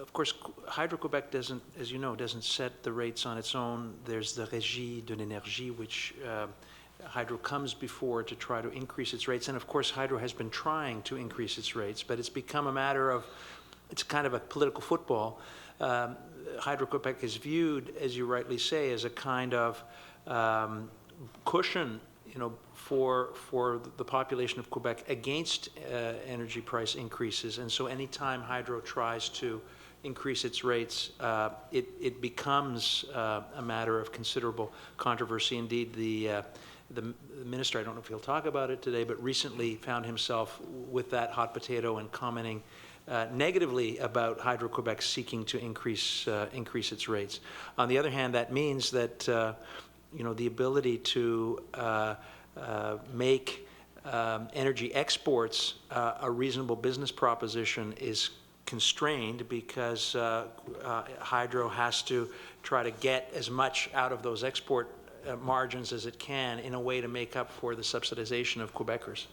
Of course, Hydro-Quebec doesn't, as you know, doesn't set the rates on its own. There's the Régie de l'énergie, which Hydro comes before to try to increase its rates. And of course, Hydro has been trying to increase its rates, but it's become a matter of, it's kind of a political football. Hydro-Quebec is viewed, as you rightly say, as a kind of cushion, for the population of Quebec against energy price increases. And so anytime Hydro tries to increase its rates, it becomes a matter of considerable controversy. Indeed, the minister, I don't know if he'll talk about it today, but recently found himself with that hot potato and commenting negatively about Hydro-Quebec seeking to increase its rates. On the other hand, that means that the ability to make energy exports a reasonable business proposition is constrained, because Hydro has to try to get as much out of those export margins as it can in a way to make up for the subsidization of Quebecers.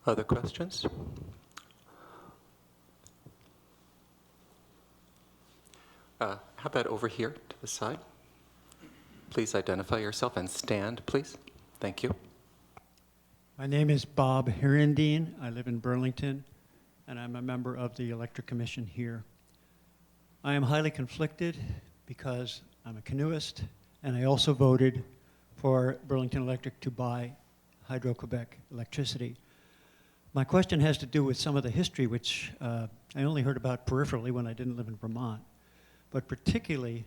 Other questions? How about over here to the side? Please identify yourself and stand, please. Thank you. My name is Bob Herendine. I live in Burlington, and I'm a member of the Electric Commission here. I am highly conflicted because I'm a canoeist, and I also voted for Burlington Electric to buy Hydro-Quebec electricity. My question has to do with some of the history, which I only heard about peripherally when I didn't live in Vermont. But particularly,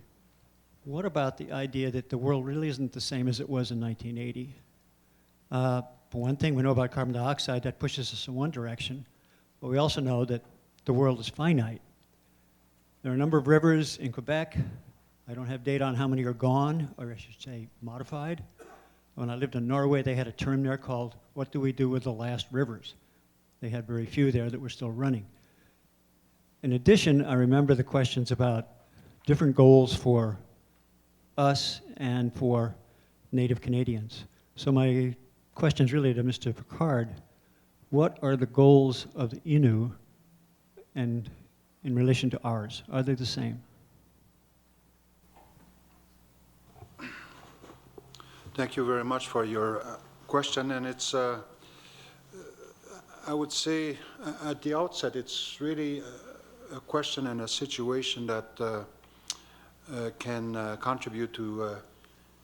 what about the idea that the world really isn't the same as it was in 1980? For one thing, we know about carbon dioxide, that pushes us in one direction, but we also know that the world is finite. There are a number of rivers in Quebec. I don't have data on how many are gone, or I should say modified. When I lived in Norway, they had a term there called, what do we do with the last rivers? They had very few there that were still running. In addition, I remember the questions about different goals for us and for Native Canadians. So my question is really to Mr. Picard. What are the goals of the Innu and in relation to ours? Are they the same? Thank you very much for your question, and it's, I would say at the outset, it's really a question and a situation that can contribute to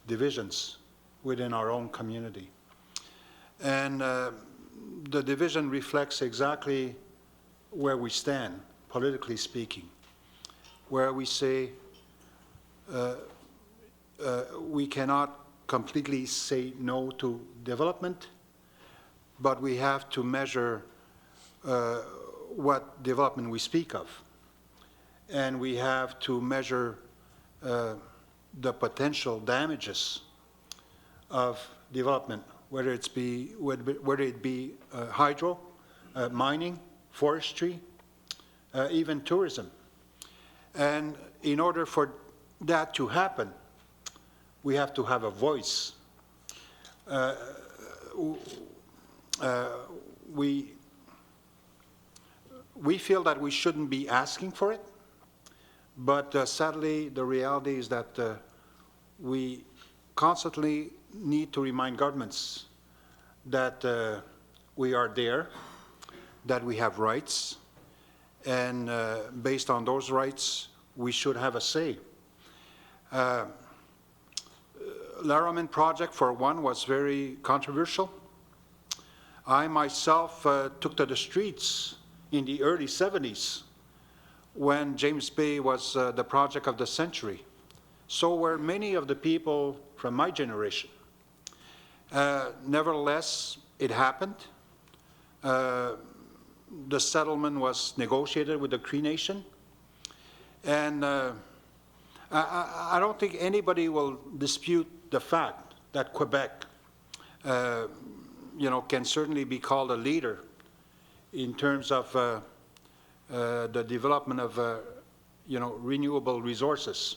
divisions within our own community. And the division reflects exactly where we stand, politically speaking, where we say we cannot completely say no to development, but we have to measure what development we speak of. And we have to measure the potential damages of development, whether it be hydro, mining, forestry, even tourism. And in order for that to happen, we have to have a voice. We feel that we shouldn't be asking for it, but sadly, the reality is that we constantly need to remind governments that we are there, that we have rights, and based on those rights, we should have a say. Laramie project, for one, was very controversial. I myself took to the streets in the early 70s when James Bay was the project of the century. So were many of the people from my generation. Nevertheless, it happened. The settlement was negotiated with the Cree Nation. And I don't think anybody will dispute the fact that Quebec, can certainly be called a leader in terms of the development of, renewable resources.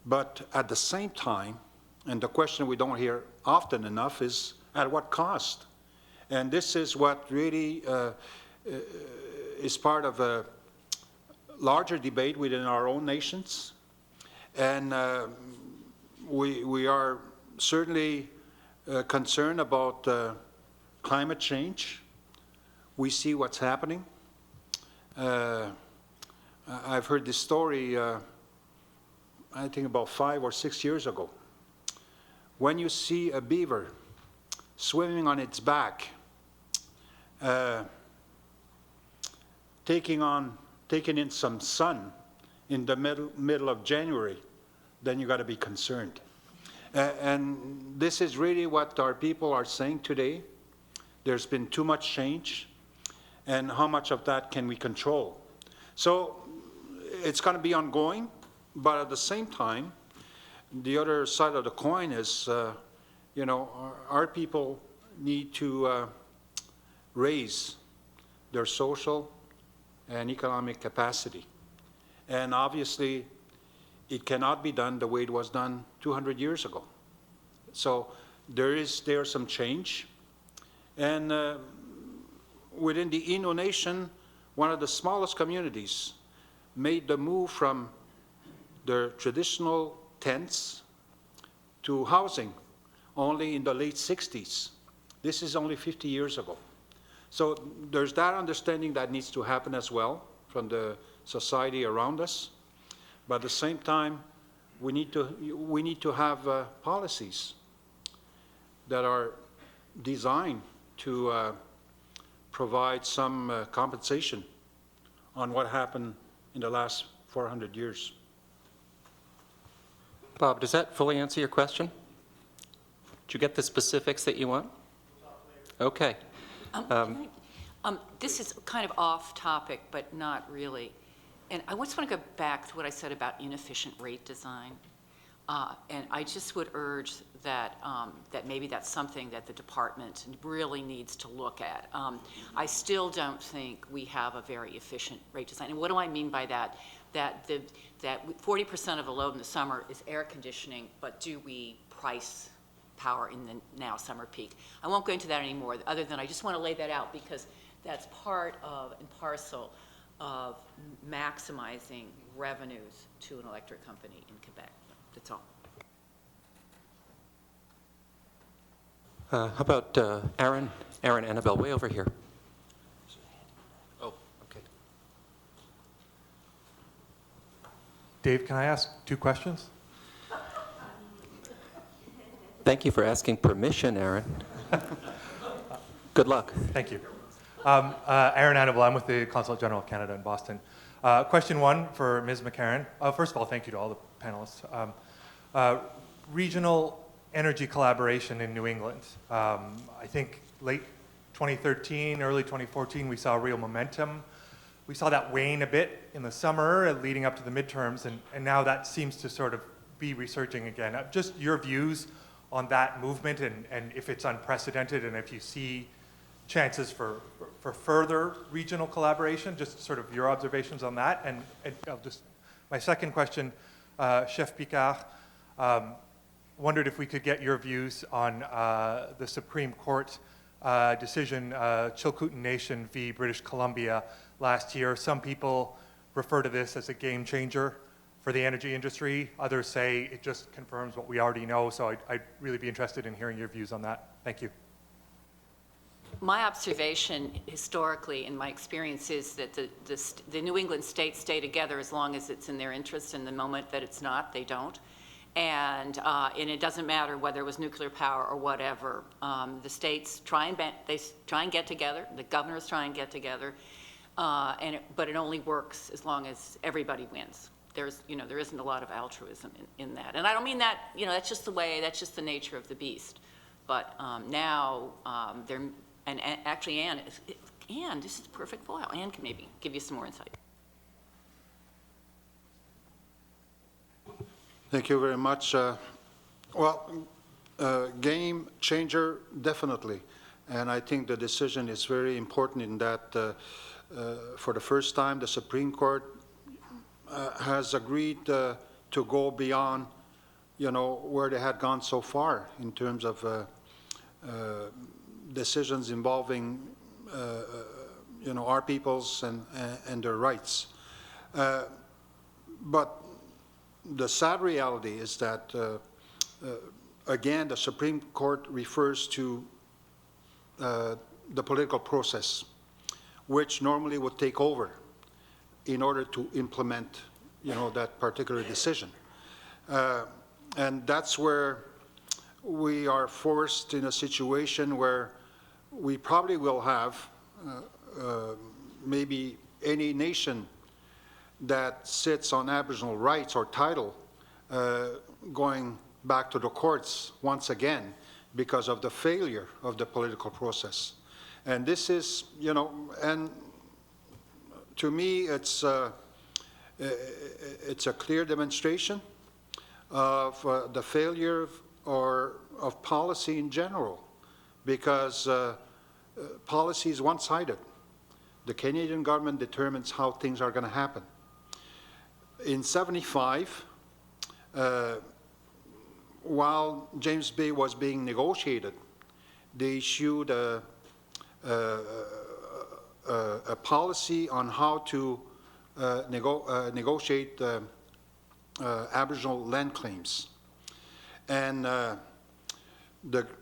But at the same time, and the question we don't hear often enough is, at what cost? And this is what really is part of a larger debate within our own nations. And we are certainly concerned about climate change. We see what's happening. I've heard this story, I think about 5 or 6 years ago. When you see a beaver swimming on its back, taking in some sun in the middle of January, then you got to be concerned. And this is really what our people are saying today. There's been too much change, and how much of that can we control? So it's going to be ongoing, but at the same time, the other side of the coin is, our people need to raise their social and economic capacity. And obviously, it cannot be done the way it was done 200 years ago. So there's some change. And within the Innu Nation, one of the smallest communities made the move from their traditional tents to housing only in the late 60s. This is only 50 years ago. So there's that understanding that needs to happen as well from the society around us. But at the same time, we need to have policies that are designed to provide some compensation on what happened in the last 400 years. Bob, does that fully answer your question? Did you get the specifics that you want? Okay. This is kind of off topic, but not really. And I just want to go back to what I said about inefficient rate design. And I just would urge that, that maybe that's something that the department really needs to look at. I still don't think we have a very efficient rate design. And what do I mean by that? That 40% of the load in the summer is air conditioning, but do we price power in the now summer peak? I won't go into that anymore, other than I just want to lay that out because that's part of and parcel of maximizing revenues to an electric company in Quebec. That's all. How about Aaron? Aaron Annabelle, way over here. Oh, okay. Dave, can I ask 2 questions? Thank you for asking permission, Aaron. Good luck. Thank you. Aaron Annabelle, I'm with the Consulate General of Canada in Boston. Question 1 for Ms. McCarren. First of all, thank you to all the panelists. Regional energy collaboration in New England. I think late 2013, early 2014, we saw real momentum. We saw that wane a bit in the summer leading up to the midterms, and now that seems to sort of be resurging again. Just your views on that movement and if it's unprecedented and if you see chances for further regional collaboration, just sort of your observations on that. And my second question, Chef Picard, wondered if we could get your views on the Supreme Court decision, Chilcoot Nation v. British Columbia last year. Some people refer to this as a game changer for the energy industry. Others say it just confirms what we already know. So I'd really be interested in hearing your views on that. Thank you. My observation historically in my experience is that the New England states stay together as long as it's in their interest, and the moment that it's not, they don't. And it doesn't matter whether it was nuclear power or whatever. The states try and get together. The governors try and get together, but it only works as long as everybody wins. There isn't a lot of altruism in that. And I don't mean that, that's just the nature of the beast. But now and actually Anne, this is perfect for Anne can maybe give you some more insight. Thank you very much. Game changer, definitely. And I think the decision is very important in that for the first time, the Supreme Court has agreed to go beyond, where they had gone so far in terms of decisions involving, our peoples and their rights. But the sad reality is that, again, the Supreme Court refers to the political process, which normally would take over in order to implement, that particular decision. And that's where we are forced in a situation where we probably will have maybe any nation that sits on Aboriginal rights or title going back to the courts once again because of the failure of the political process. And this is, and to me, it's a clear demonstration of the failure of policy in general, because policy is one-sided. The Canadian government determines how things are going to happen. In '75, while James Bay was being negotiated, they issued a policy on how to negotiate Aboriginal land claims. And the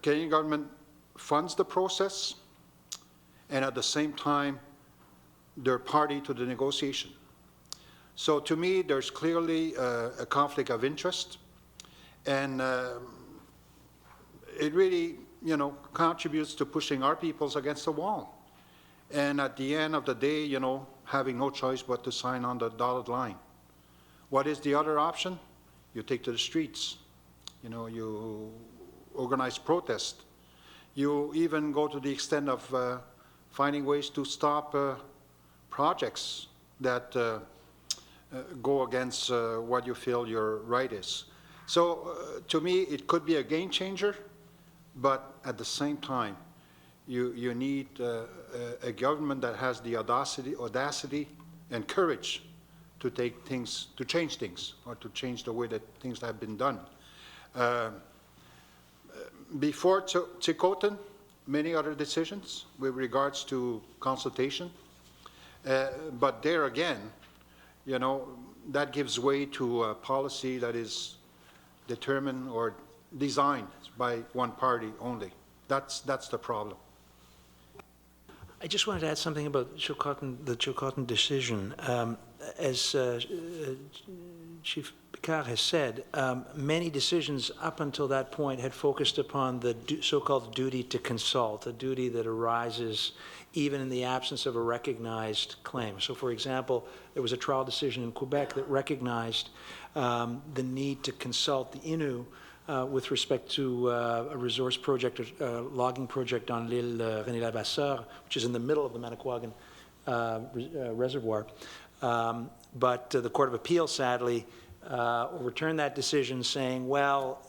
Canadian government funds the process, and at the same time, they're party to the negotiation. So to me, there's clearly a conflict of interest, and it really, contributes to pushing our peoples against the wall. And at the end of the day, having no choice but to sign on the dotted line. What is the other option? You take to the streets. You organize protest. You even go to the extent of finding ways to stop projects that go against what you feel your right is. So to me, it could be a game changer, but at the same time, you need a government that has the audacity and courage to take things, to change things, or to change the way that things have been done. Before Tikotan, many other decisions with regards to consultation, but there again, that gives way to a policy that is determined or designed by one party only. That's the problem. I just wanted to add something about the Tikotan decision. As Chief Picard has said, many decisions up until that point had focused upon the so-called duty to consult, a duty that arises even in the absence of a recognized claim. So, for example, there was a trial decision in Quebec that recognized the need to consult the Innu with respect to a resource project, a logging project on l'île René-Lavasseur, which is in the middle of the Manicouagan reservoir. But the Court of Appeal, sadly, overturned that decision, saying, well,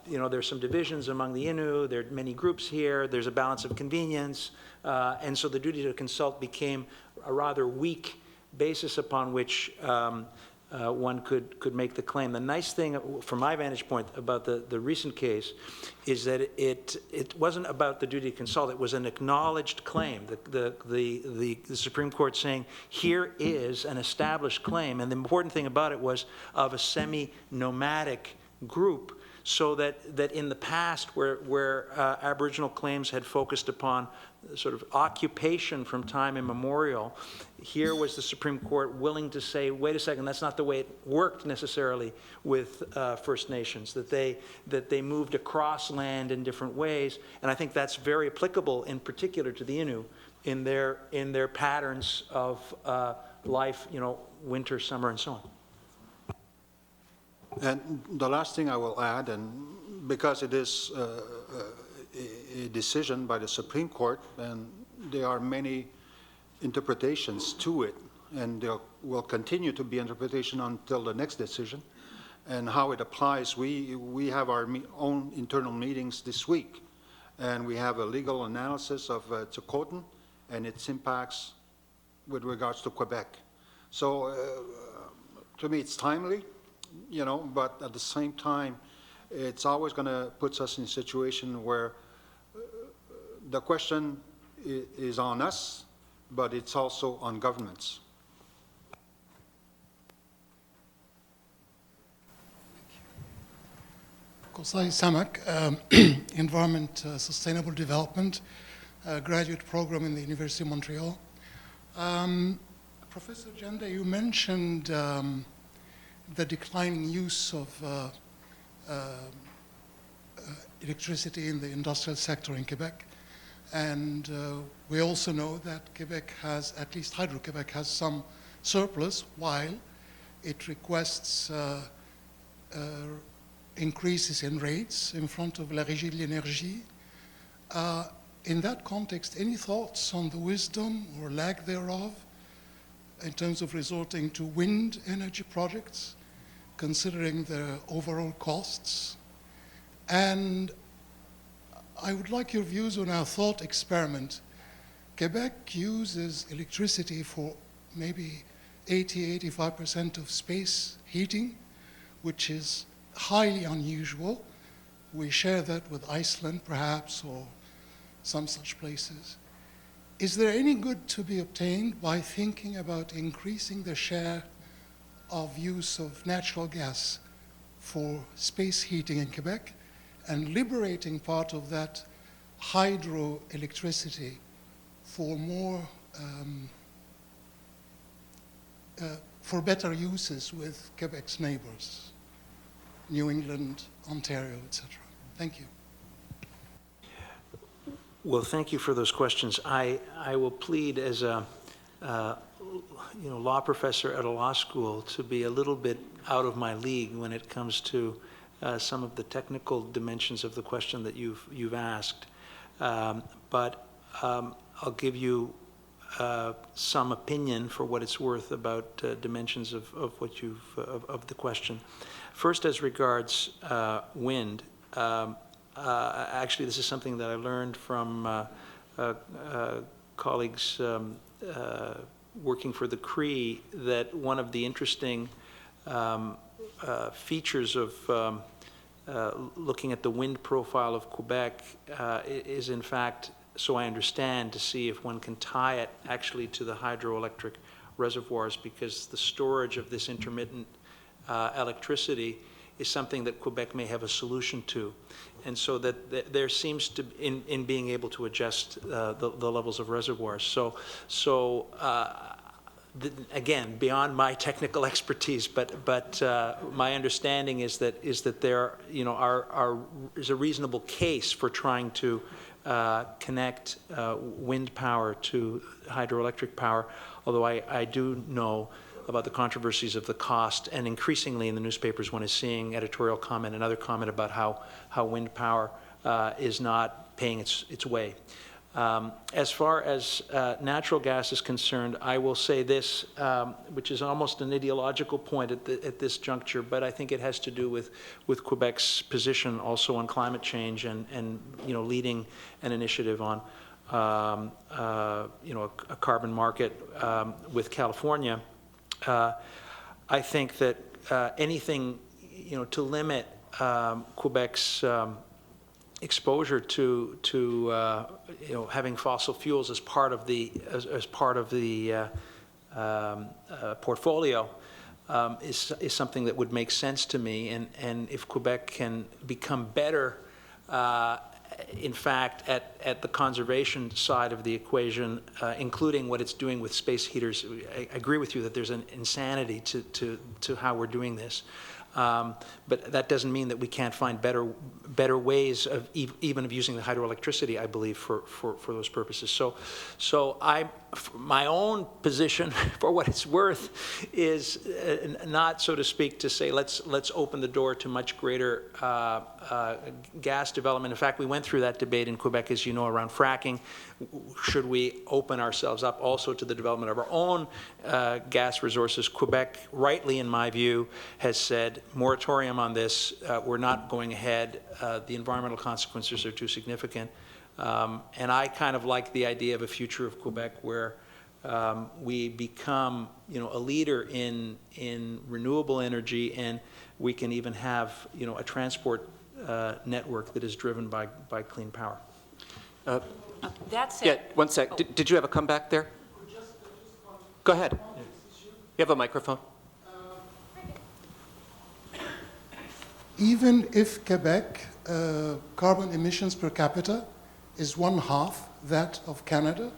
there's some divisions among the Innu, there are many groups here, there's a balance of convenience, and so the duty to consult became a rather weak basis upon which one could make the claim. The nice thing, from my vantage point, about the recent case is that it wasn't about the duty to consult. It was an acknowledged claim. The Supreme Court saying, here is an established claim. And the important thing about it was of a semi-nomadic group, so that in the past, where Aboriginal claims had focused upon sort of occupation from time immemorial, here was the Supreme Court willing to say, wait a second, that's not the way it worked necessarily with First Nations, that they moved across land in different ways, and I think that's very applicable in particular to the Innu in their patterns of life, winter, summer, and so on. And the last thing I will add, and because it is a decision by the Supreme Court, and there are many interpretations to it, and there will continue to be interpretation until the next decision, and how it applies. We have our own internal meetings this week, and we have a legal analysis of Tikotan and its impacts with regards to Quebec. So to me, it's timely, but at the same time, it's always going to put us in a situation where the question is on us, but it's also on governments. Ghislain Samak, Environment Sustainable Development, graduate program in the University of Montreal. Professor Janda, you mentioned the declining use of electricity in the industrial sector in Quebec. And we also know that Quebec has, at least Hydro-Quebec has some surplus, while it requests increases in rates in front of La Régie de l'Énergie. In that context, any thoughts on the wisdom or lack thereof in terms of resorting to wind energy projects, considering their overall costs? And I would like your views on our thought experiment. Quebec uses electricity for maybe 80–85% of space heating, which is highly unusual. We share that with Iceland, perhaps, or some such places. Is there any good to be obtained by thinking about increasing the share of use of natural gas for space heating in Quebec and liberating part of that hydroelectricity for more, for better uses with Quebec's neighbors, New England, Ontario, etc. Thank you. Well, thank you for those questions. I will plead as a law professor at a law school to be a little bit out of my league when it comes to some of the technical dimensions of the question that you've asked. But I'll give you some opinion for what it's worth about dimensions of what of the question. First, as regards wind. Actually, this is something that I learned from colleagues working for the Cree, that one of the interesting features of looking at the wind profile of Quebec is, in fact, so I understand, to see if one can tie it actually to the hydroelectric reservoirs, because the storage of this intermittent electricity is something that Quebec may have a solution to. And so that there seems to, in being able to adjust the levels of reservoirs. So again, beyond my technical expertise, but my understanding is that there, is a reasonable case for trying to connect wind power to hydroelectric power, although I do know about the controversies of the cost, and increasingly in the newspapers one is seeing editorial comment and other comment about how wind power is not paying its way. As far as natural gas is concerned, I will say this, which is almost an ideological point at this juncture, but I think it has to do with Quebec's position also on climate change and leading an initiative on a carbon market with California. I think that anything to limit Quebec's exposure to having fossil fuels as part of the portfolio is something that would make sense to me. And if Quebec can become better, in fact, at the conservation side of the equation, including what it's doing with space heaters, I agree with you that there's an insanity to how we're doing this. But that doesn't mean that we can't find better ways of even of using the hydroelectricity, I believe, for those purposes. So my own position, for what it's worth, is not, so to speak, to say let's open the door to much greater gas development. In fact, we went through that debate in Quebec, as you know, around fracking. Should we open ourselves up also to the development of our own gas resources? Quebec, rightly in my view, has said moratorium on this. We're not going ahead. The environmental consequences are too significant. And I kind of like the idea of a future of Quebec where we become, a leader in renewable energy, and we can even have, a transport network that is driven by clean power. That's it. Yeah, one sec. Did you have a comeback there? Go ahead. You have a microphone. Even if Quebec carbon emissions per capita is 1/2 that of Canada,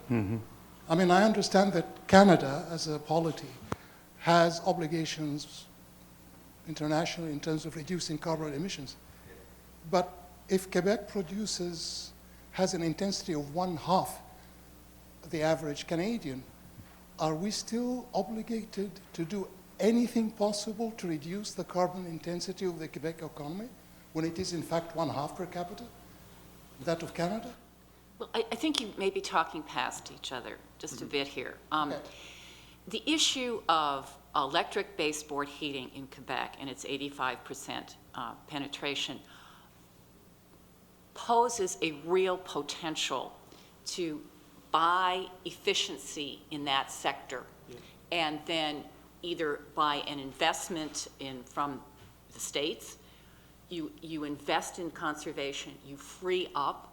I mean, I understand that Canada, as a polity, has obligations internationally in terms of reducing carbon emissions. But if Quebec has an intensity of 1/2 the average Canadian, are we still obligated to do anything possible to reduce the carbon intensity of the Quebec economy when it is in fact 1/2 per capita that of Canada? Well, I think you may be talking past each other just a bit here. Okay. The issue of electric baseboard heating in Quebec and its 85% penetration poses a real potential to buy efficiency in that sector, and then either by an investment from the states, you invest in conservation, you free up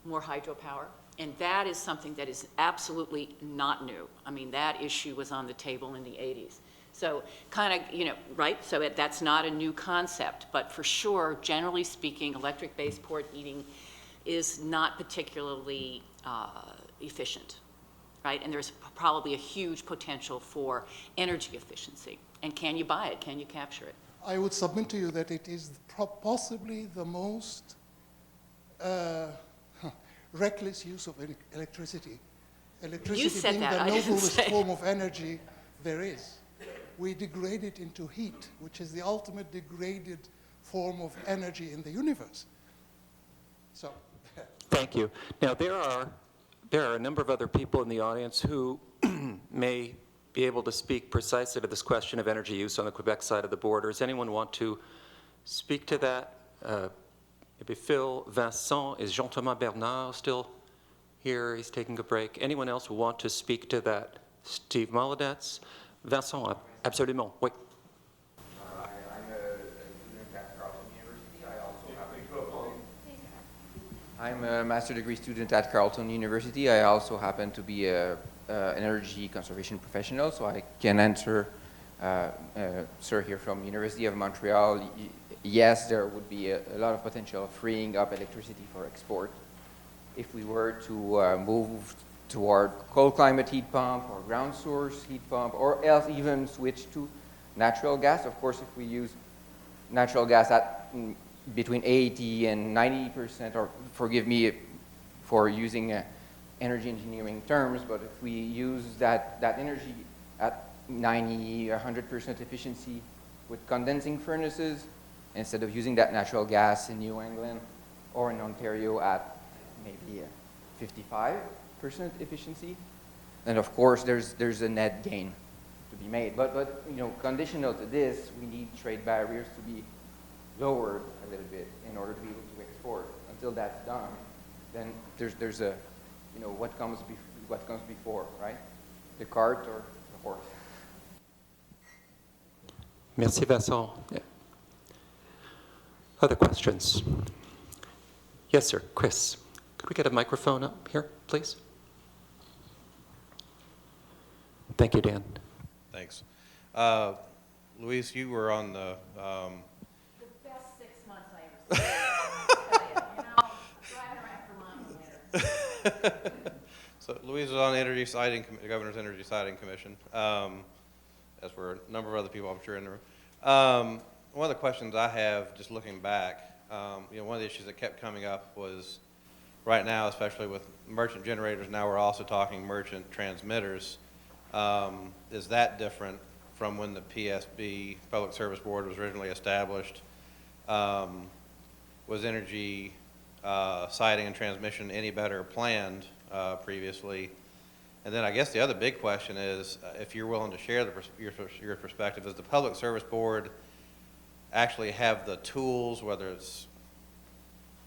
more hydropower, and that is something that is absolutely not new. I mean, that issue was on the table in the 80s. So kind of, right? So that's not a new concept, but for sure, generally speaking, electric-based port heating is not particularly efficient, right? And there's probably a huge potential for energy efficiency. And can you buy it? Can you capture it? I would submit to you that it is possibly the most reckless use of electricity. Electricity said being that, the I didn't noblest say. form of energy there is. We degrade it into heat, which is the ultimate degraded form of energy in the universe. So, Thank you. Now, there are a number of other people in the audience who may be able to speak precisely to this question of energy use on the Quebec side of the border. Does anyone want to speak to that? Maybe Phil, Vincent, is Jean-Thomas Bernard still here? He's taking a break. Anyone else want to speak to that? Steve Molodets? Vincent, absolument, oui. I'm a student at Carleton University. I'm a master's degree student at Carleton University. I also happen to be an energy conservation professional, so I can answer, sir here from University of Montreal. Yes, there would be a lot of potential of freeing up electricity for export if we were to move toward cold climate heat pump or ground source heat pump, or else even switch to natural gas. Of course, if we use natural gas at between 80 and 90%, or forgive me for using energy engineering terms, but if we use that energy at 90 or 100% efficiency with condensing furnaces, instead of using that natural gas in New England or in Ontario at maybe 55% efficiency, then of course there's a net gain to be made. But conditional to this, we need trade barriers to be lowered a little bit in order to be able to export. Until that's done, then there's a what comes before, right? The cart or the horse. Merci, Vincent. Yeah. Other questions? Yes, sir. Chris, could we get a microphone up here, please? Thank you, Dan. Thanks. Louise, you were on the... The best 6 months I ever spent. Driving around for mom later. So Louise was on the Governor's Energy Siting Commission, as were a number of other people, I'm sure, in the room. One of the questions I have, just looking back, one of the issues that kept coming up was, right now, especially with merchant generators, now we're also talking merchant transmitters. Is that different from when the PSB, Public Service Board, was originally established? Was energy siting and transmission any better planned previously? And then I guess the other big question is, if you're willing to share your perspective, does the Public Service Board actually have the tools, whether it's,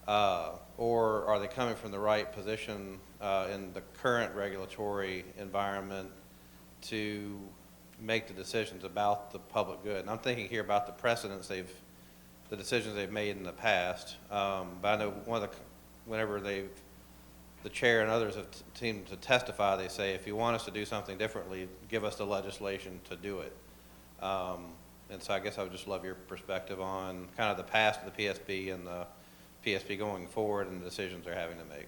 or are they coming from the right position in the current regulatory environment to make the decisions about the public good? And I'm thinking here about the precedents the decisions they've made in the past. But I know whenever the chair and others have seemed to testify, they say, if you want us to do something differently, give us the legislation to do it. And so I guess I would just love your perspective on kind of the past of the PSB and the PSB going forward and the decisions they're having to make.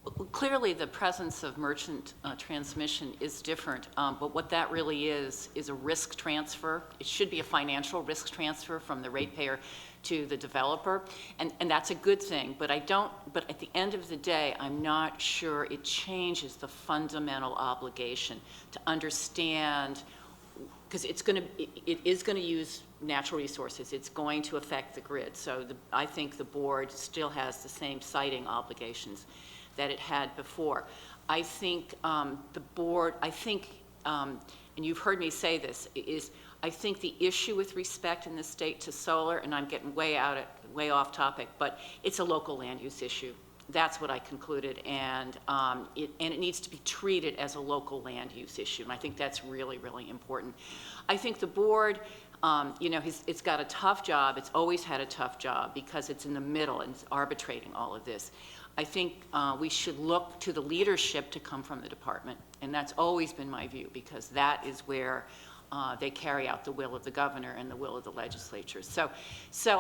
Well, clearly, the presence of merchant transmission is different, but what that really is a risk transfer. It should be a financial risk transfer from the ratepayer to the developer, and that's a good thing, but at the end of the day, I'm not sure it changes the fundamental obligation to understand, because it is going to use natural resources. It's going to affect the grid, so I think the board still has the same siting obligations that it had before. I think the board, and you've heard me say this, I think the issue with respect in the state to solar, and I'm getting way off topic, but it's a local land use issue. That's what I concluded, and it needs to be treated as a local land use issue, and I think that's really, really important. I think the board, it's got a tough job. It's always had a tough job because it's in the middle and it's arbitrating all of this. I think we should look to the leadership to come from the department, and that's always been my view, because that is where they carry out the will of the governor and the will of the legislature. So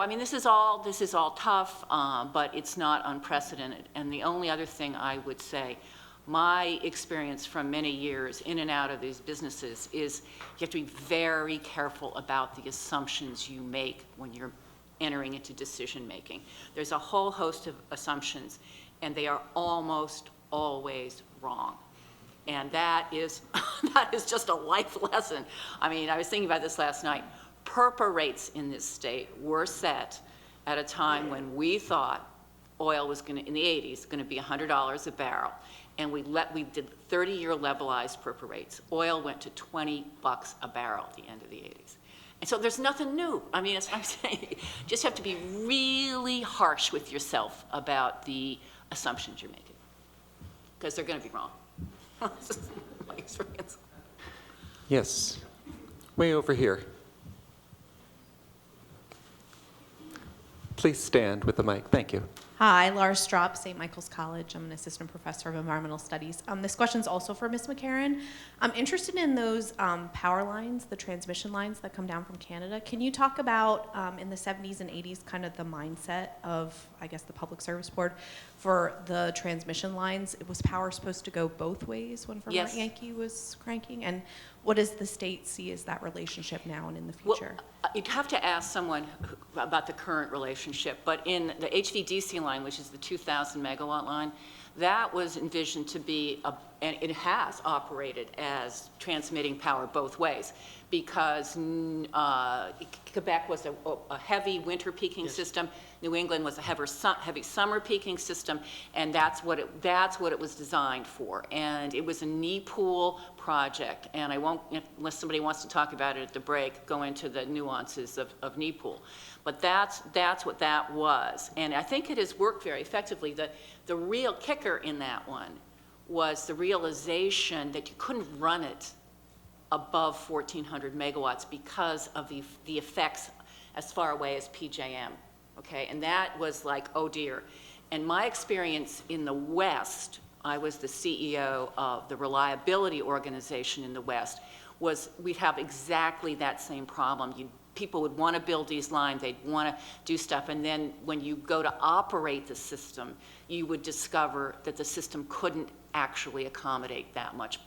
I mean, this is all tough, but it's not unprecedented. And the only other thing I would say, my experience from many years in and out of these businesses is you have to be very careful about the assumptions you make when you're entering into decision making. There's a whole host of assumptions, and they are almost always wrong. And that is just a life lesson. I mean, I was thinking about this last night. PURPA rates in this state were set at a time when we thought oil was going to, in the 80s, going to be $100 a barrel. And we did 30-year levelized PURPA rates. Oil went to $20 a barrel at the end of the 80s. And so there's nothing new. I mean, as I'm saying, you just have to be really harsh with yourself about the assumptions you're making, because they're going to be wrong. This is my experience. Yes, way over here. Please stand with the mic. Thank you. Hi, Laura Straub, St. Michael's College. I'm an assistant professor of environmental studies. This question's also for Ms. McCarren. I'm interested in those power lines, the transmission lines that come down from Canada. Can you talk about, in the 70s and 80s, kind of the mindset of, I guess, the Public Service Board for the transmission lines? Was power supposed to go both ways when Vermont Yes. Yankee was cranking? And what does the state see as that relationship now and in the future? Well, you'd have to ask someone about the current relationship, but in the HVDC line, which is the 2,000 megawatt line, that was envisioned to be, and it has operated as transmitting power both ways, because Quebec was a heavy winter peaking system, New England was a heavy summer peaking system, and that's what it was designed for. And it was a knee pool project, and I won't, unless somebody wants to talk about it at the break, go into the nuances of knee pool. But that's what that was. And I think it has worked very effectively. The real kicker in that one was the realization that you couldn't run it above 1,400 megawatts because of the effects as far away as PJM, okay? And that was like, oh dear. And my experience in the West, I was the CEO of the reliability organization in the West, was we'd have exactly that same problem. People would want to build these lines, they'd want to do stuff, and then when you go to operate the system, you would discover that the system couldn't actually accommodate that much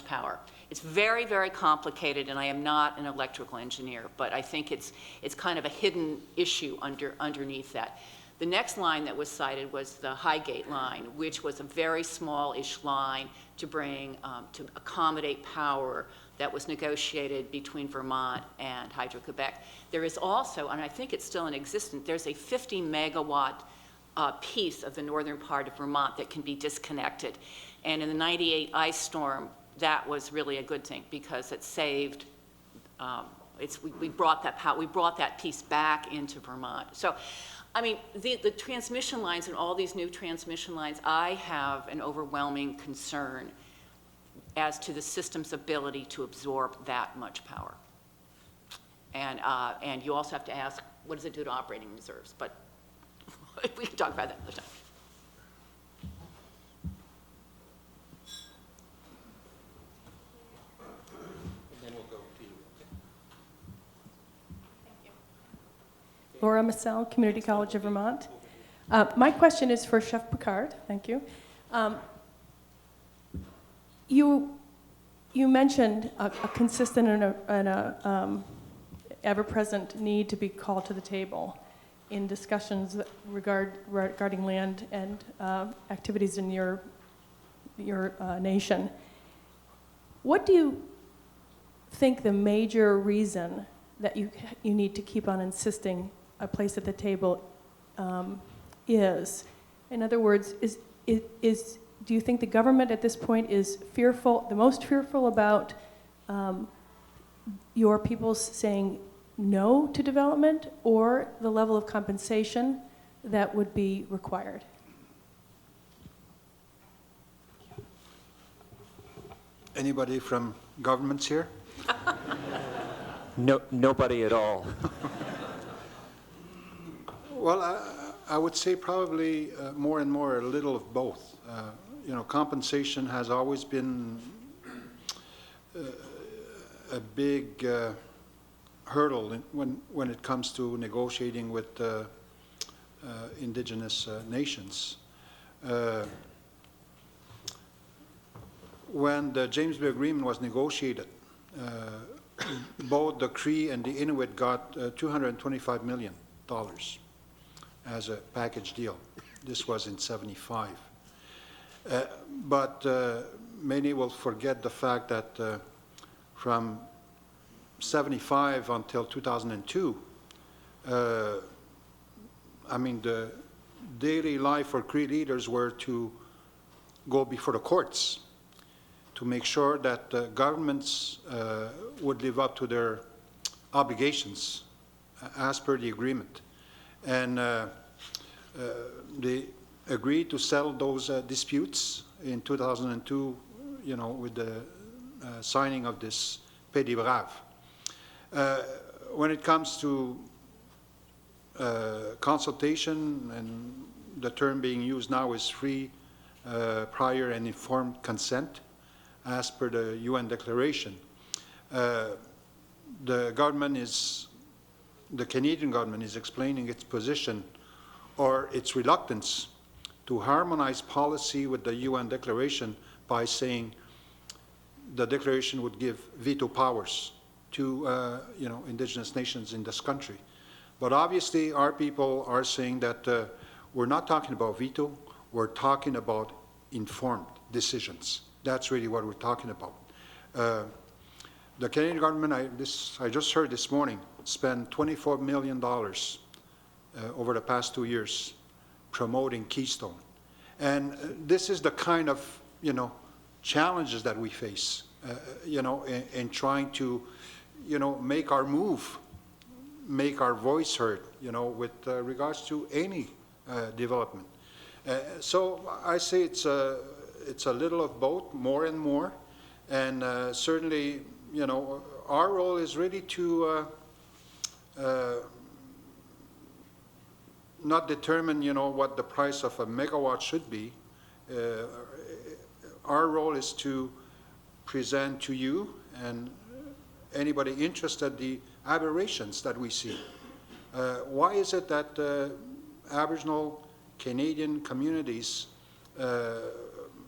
power. It's very, very complicated, and I am not an electrical engineer, but I think it's kind of a hidden issue underneath that. The next line that was cited was the Highgate line, which was a very small-ish line to bring, to accommodate power that was negotiated between Vermont and Hydro-Quebec. There is also, and I think it's still in existence, there's a 50 megawatt piece of the northern part of Vermont that can be disconnected. And in the 98 ice storm, that was really a good thing because it saved, we brought that piece back into Vermont. So, I mean, the transmission lines and all these new transmission lines, I have an overwhelming concern as to the system's ability to absorb that much power. And you also have to ask, what does it do to operating reserves? But we can talk about that another time. And then we'll go to you. Thank you. Laura Massell, Community College of Vermont. My question is for Chef Picard. Thank you. You mentioned a consistent and a ever-present need to be called to the table in discussions regarding land and activities in your nation. What do you think the major reason that you need to keep on insisting a place at the table is? In other words, do you think the government at this point is fearful, the most fearful about your people saying no to development, or the level of compensation that would be required? Anybody from governments here? No, nobody at all. Well, I would say probably more and more a little of both. You know, compensation has always been a big hurdle when it comes to negotiating with indigenous nations. When the James Bay Agreement was negotiated, both the Cree and the Inuit got $225 million as a package deal. This was in '75. But many will forget the fact that from '75 until 2002, I mean, the daily life for Cree leaders were to go before the courts to make sure that governments would live up to their obligations as per the agreement. And they agreed to settle those disputes in 2002, you know, with the signing of this Paix des Braves. When it comes to consultation, and the term being used now is free, prior, and informed consent, as per the UN declaration. The Canadian government is explaining its position or its reluctance to harmonize policy with the UN declaration by saying the declaration would give veto powers to you know, indigenous nations in this country. But obviously our people are saying that we're not talking about veto, we're talking about informed decisions. That's really what we're talking about. The Canadian government, I just heard this morning, spent $24 million over the past 2 years promoting Keystone. And this is the kind of, you know, challenges that we face, you know, in trying to, you know, make our move, make our voice heard, you know, with regards to any development. So I say it's a little of both, more and more, and certainly, you know, our role is really to not determine, you know, what the price of a megawatt should be. Our role is to present to you and anybody interested the aberrations that we see. Why is it that Aboriginal Canadian communities,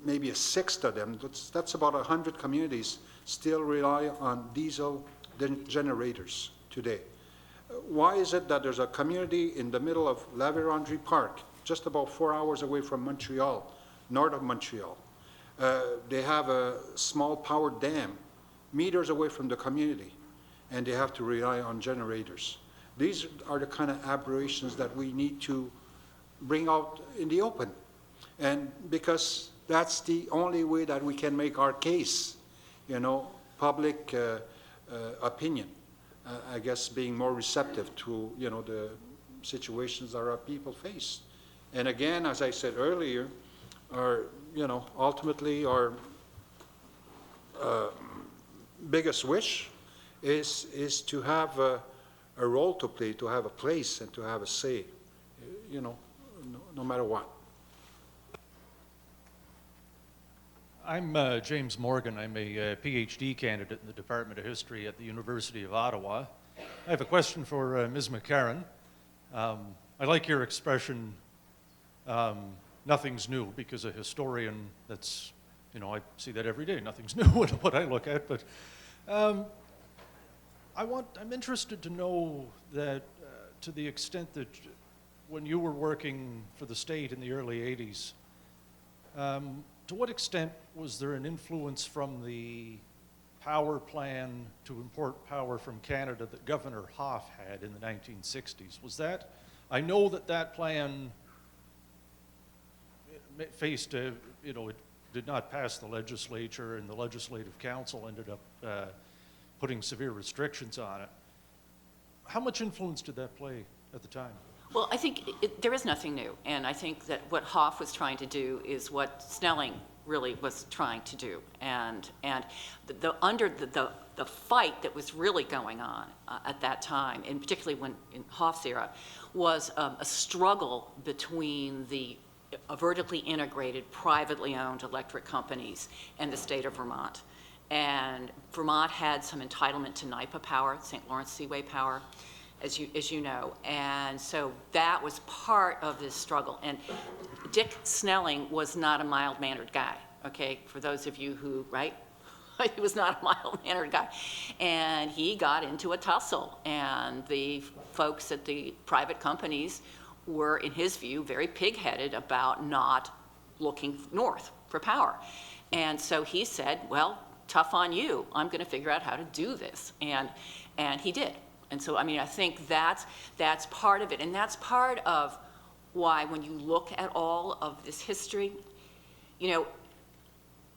maybe a sixth of them, that's about 100 communities, still rely on diesel generators today? Why is it that there's a community in the middle of La Vérendrye Park, just about 4 hours away from Montreal, north of Montreal? They have a small power dam meters away from the community, and they have to rely on generators. These are the kind of aberrations that we need to bring out in the open. And because that's the only way that we can make our case, you know, public opinion, I guess, being more receptive to, you know, the situations that our people face. And again, as I said earlier, our, you know, ultimately our biggest wish is to have a role to play, to have a place, and to have a say, you know, no matter what. I'm James Morgan. I'm a PhD candidate in the Department of History at the University of Ottawa. I have a question for Ms. McCarren. I like your expression, nothing's new, because a historian, that's, you know, I see that every day, nothing's new in what I look at, but I'm interested to know that to the extent that when you were working for the state in the early 80s, to what extent was there an influence from the power plan to import power from Canada that Governor Hoff had in the 1960s? Was that, I know that that plan faced a, you know, it did not pass the legislature, and the Legislative Council ended up putting severe restrictions on it. How much influence did that play at the time? Well, I think there is nothing new, and I think that what Hoff was trying to do is what Snelling really was trying to do, and under the fight that was really going on at that time, and particularly when in Hoff's era, was a struggle between the vertically integrated, privately owned electric companies and the state of Vermont. And Vermont had some entitlement to NIPA power, St. Lawrence Seaway power, as you know. And so that was part of this struggle. And Dick Snelling was not a mild-mannered guy, okay? For those of you who, right? He was not a mild-mannered guy. And he got into a tussle. And the folks at the private companies were, in his view, very pig-headed about not looking north for power. And so he said, well, tough on you. I'm going to figure out how to do this. And he did. And so, I mean, I think that's part of it. And that's part of why when you look at all of this history, you know,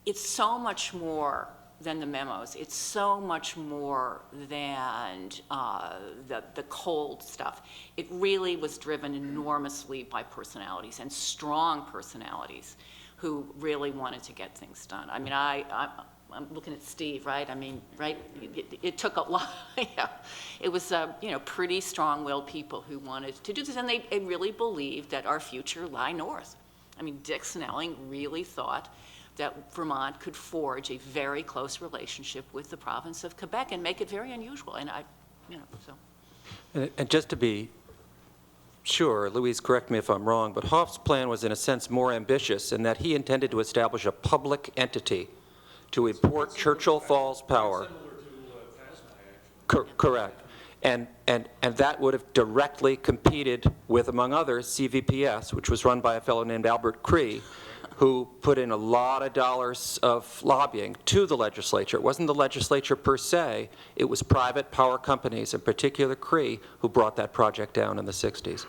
it's so much more than the memos. It's so much more than the cold stuff. It really was driven enormously by personalities, and strong personalities who really wanted to get things done. I mean, I'm looking at Steve, right? I mean, right? It took a lot. Yeah. It was, you know, pretty strong-willed people who wanted to do this, and they really believed that our future lay north. I mean, Dick Snelling really thought that Vermont could forge a very close relationship with the province of Quebec and make it very unusual. And you know, so. And just to be sure, Louise, correct me if I'm wrong, but Hoff's plan was in a sense more ambitious in that he intended to establish a public entity to import Churchill Falls power. Correct. And that would have directly competed with, among others, CVPS, which was run by a fellow named Albert Cree, who put in a lot of dollars of lobbying to the legislature. It wasn't the legislature per se, it was private power companies, in particular Cree, who brought that project down in the 60s.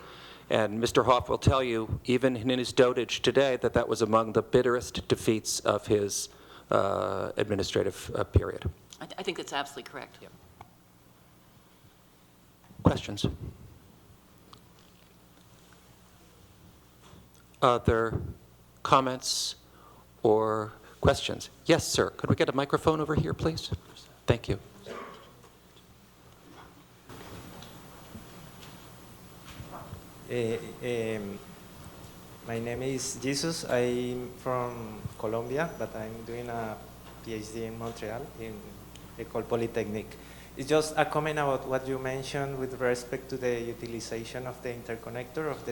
And Mr. Hoff will tell you, even in his dotage today, that that was among the bitterest defeats of his administrative period. I think that's absolutely correct. Yep. Questions? Other comments or questions? Yes, sir. Could we get a microphone over here, please? Thank you. My name is Jesus. I'm from Colombia, but I'm doing a PhD in Montreal in École Polytechnique. It's just a comment about what you mentioned with respect to the utilization of the interconnector of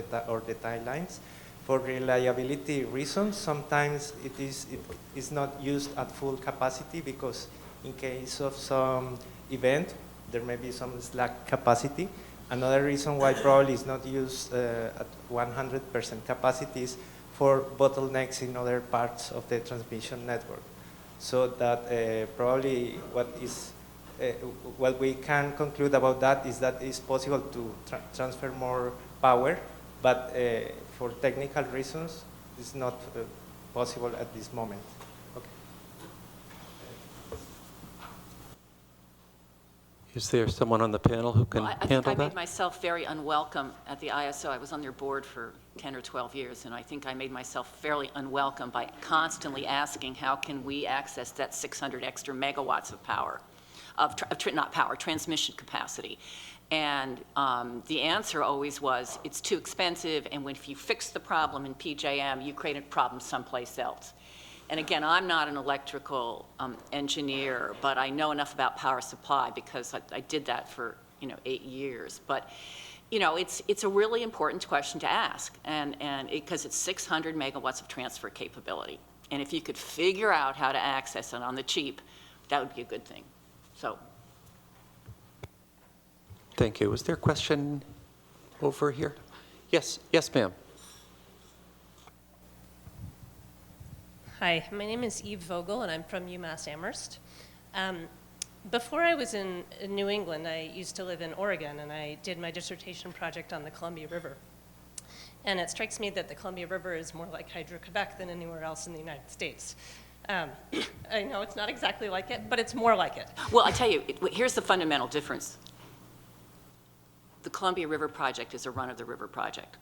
the tie lines. For reliability reasons, sometimes it is not used at full capacity because in case of some event, there may be some slack capacity. Another reason why probably it's not used at 100% capacity is for bottlenecks in other parts of the transmission network. So that probably what we can conclude about that is that it's possible to transfer more power, but for technical reasons, it's not possible at this moment. Okay. Is there someone on the panel who can handle that? I think I made myself very unwelcome at the ISO. I was on their board for 10 or 12 years, and I think I made myself fairly unwelcome by constantly asking how can we access that 600 extra megawatts of power, transmission capacity. And the answer always was, it's too expensive, and if you fix the problem in PJM, you create a problem someplace else. And again, I'm not an electrical engineer, but I know enough about power supply because I did that for 8 years. But it's a really important question to ask, and because it's 600 megawatts of transfer capability, and if you could figure out how to access it on the cheap, that would be a good thing. So. Thank you. Is there a question over here? Yes, ma'am. Hi, my name is Eve Vogel, and I'm from UMass Amherst. Before I was in New England, I used to live in Oregon, and I did my dissertation project on the Columbia River. And it strikes me that the Columbia River is more like Hydro-Quebec than anywhere else in the United States. I know it's not exactly like it, but it's more like it. Well, I tell you, here's the fundamental difference. The Columbia River project is a run-of-the-river project.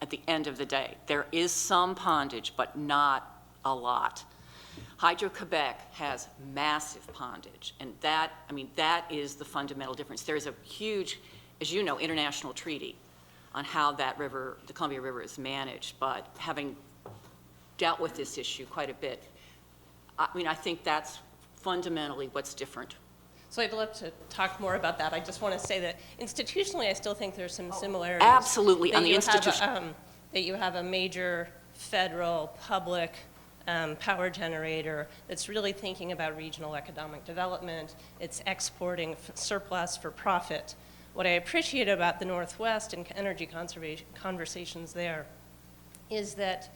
At the end of the day, there is some pondage, but not a lot. Hydro-Quebec has massive pondage, and that is the fundamental difference. There's a huge, as you know, international treaty on how that river, the Columbia River, is managed, but having dealt with this issue quite a bit, I think that's fundamentally what's different? So I'd love to talk more about that. I just want to say that institutionally, I still think there's some similarities. Absolutely, that on the you have institution. that you have a major federal public power generator that's really thinking about regional economic development. It's exporting surplus for profit. What I appreciate about the Northwest and energy conservation conversations there is that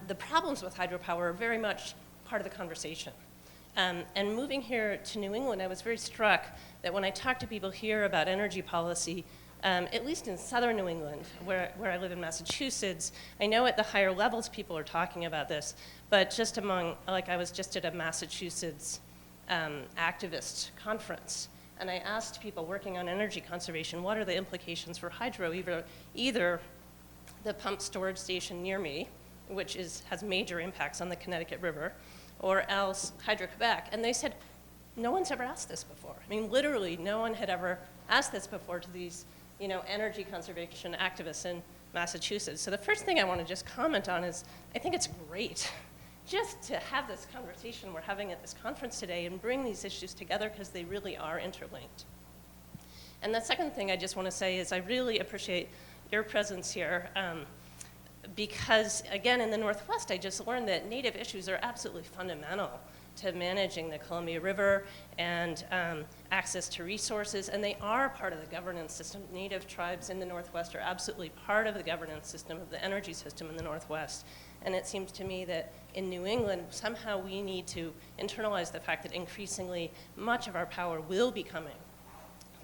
the problems with hydropower are very much part of the conversation. And moving here to New England, I was very struck that when I talk to people here about energy policy, at least in southern New England, where I live in Massachusetts, I know at the higher levels people are talking about this, but just among, like I was just at a Massachusetts activist conference, and I asked people working on energy conservation, what are the implications for hydro, either the pump storage station near me, which has major impacts on the Connecticut River, or else Hydro-Quebec. And they said, no one's ever asked this before. I mean, literally, no one had ever asked this before to these, energy conservation activists in Massachusetts. So the first thing I want to just comment on is, I think it's great just to have this conversation we're having at this conference today and bring these issues together because they really are interlinked. And the second thing I just want to say is I really appreciate your presence here. Because, again, in the Northwest, I just learned that Native issues are absolutely fundamental to managing the Columbia River and access to resources, and they are part of the governance system. Native tribes in the Northwest are absolutely part of the governance system of the energy system in the Northwest. And it seems to me that in New England, somehow we need to internalize the fact that increasingly much of our power will be coming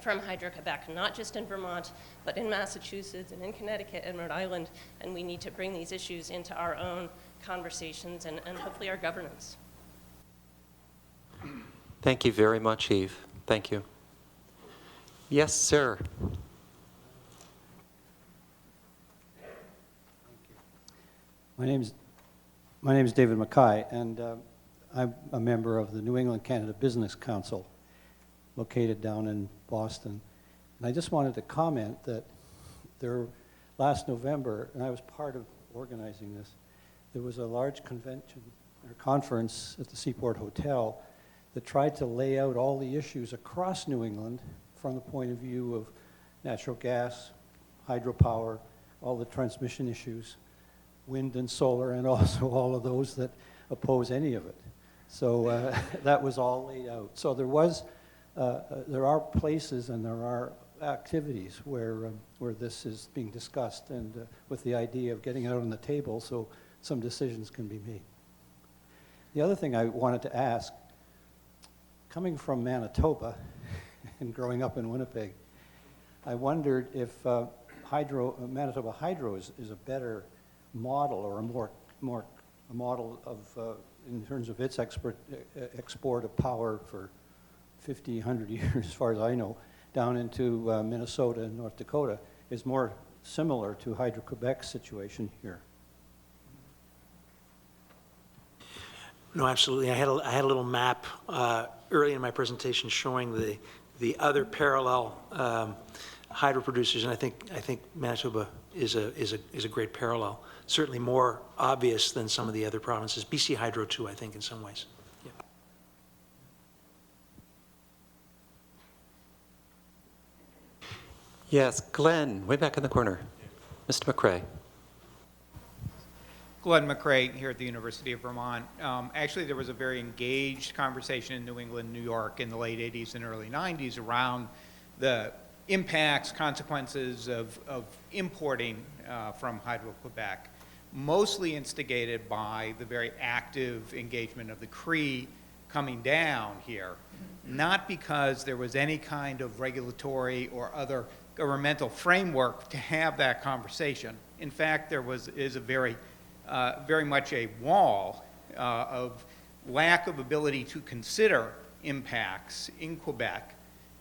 from Hydro-Quebec, not just in Vermont, but in Massachusetts and in Connecticut and Rhode Island, and we need to bring these issues into our own conversations and hopefully our governance. Thank you very much, Eve. Thank you. Yes, sir. My name is David Mackay, and I'm a member of the New England Canada Business Council, located down in Boston. And I just wanted to comment that last November, and I was part of organizing this, there was a large convention or conference at the Seaport Hotel that tried to lay out all the issues across New England from the point of view of natural gas, hydropower, all the transmission issues, wind and solar, and also all of those that oppose any of it. So that was all laid out. So there are places and there are activities where this is being discussed, and with the idea of getting it out on the table so some decisions can be made. The other thing I wanted to ask, coming from Manitoba and growing up in Winnipeg, I wondered if Manitoba Hydro is a better model, or a model of in terms of its export of power for 50, 100 years, as far as I know, down into Minnesota and North Dakota, is more similar to Hydro-Quebec's situation here. No, absolutely. I had a little map early in my presentation showing the other parallel hydro producers, and I think Manitoba is a great parallel. Certainly more obvious than some of the other provinces. BC Hydro too, I think, in some ways. Yeah. Yes, Glenn, way back in the corner. Mr. McCrae. Glenn McCrae here at the University of Vermont. Actually, there was a very engaged conversation in New England, New York in the late 80s and early 90s around the impacts, consequences of importing from Hydro-Quebec, mostly instigated by the very active engagement of the Cree coming down here, not because there was any kind of regulatory or other governmental framework to have that conversation. In fact, there is a very much a wall of lack of ability to consider impacts in Quebec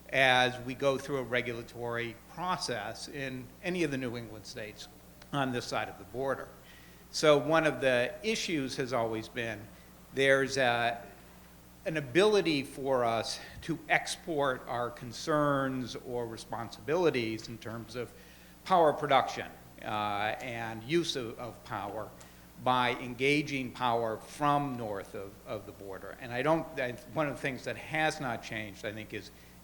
as we go through a regulatory process in any of the New England states on this side of the border. So one of the issues has always been there's an ability for us to export our concerns or responsibilities in terms of power production and use of power, by engaging power from north of the border. And one of the things that has not changed, I think,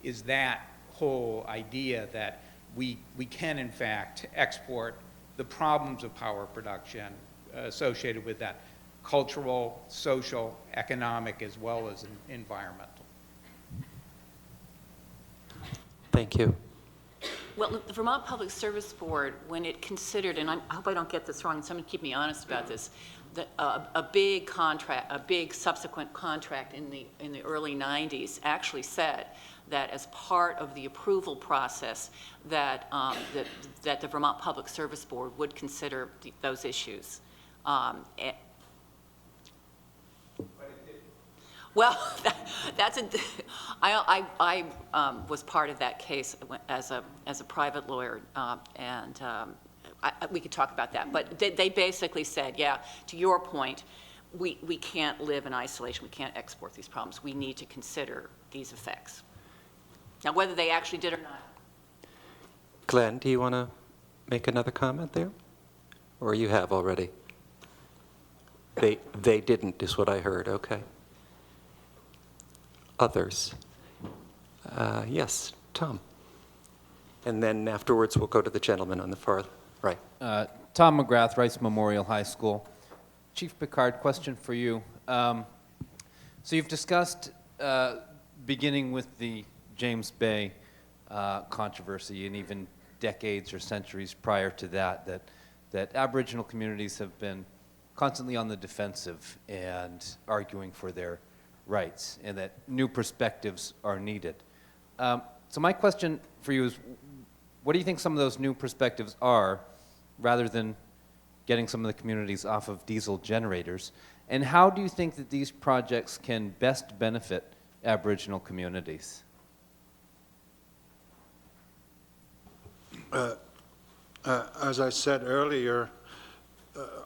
is that whole idea that we can, in fact, export the problems of power production associated with that, cultural, social, economic, as well as environmental. Thank you. Well, the Vermont Public Service Board, when it considered, and I hope I don't get this wrong, and someone keep me honest about this, a big subsequent contract in the early 90s actually said that as part of the approval process that the Vermont Public Service Board would consider those issues. Well, I was part of that case as a private lawyer, and we could talk about that. But they basically said, yeah, to your point, we can't live in isolation. We can't export these problems. We need to consider these effects. Now, whether they actually did or not. Glenn, do you want to make another comment there? Or you have already? They didn't, is what I heard. Okay. Others? Yes, Tom. And then afterwards, we'll go to the gentleman on the far right. Tom McGrath, Rice Memorial High School. Chief Picard, question for you. So you've discussed, beginning with the James Bay controversy, and even decades or centuries prior to that Aboriginal communities have been constantly on the defensive and arguing for their rights, and that new perspectives are needed. So my question for you is, what do you think some of those new perspectives are, rather than getting some of the communities off of diesel generators? And how do you think that these projects can best benefit Aboriginal communities? As I said earlier,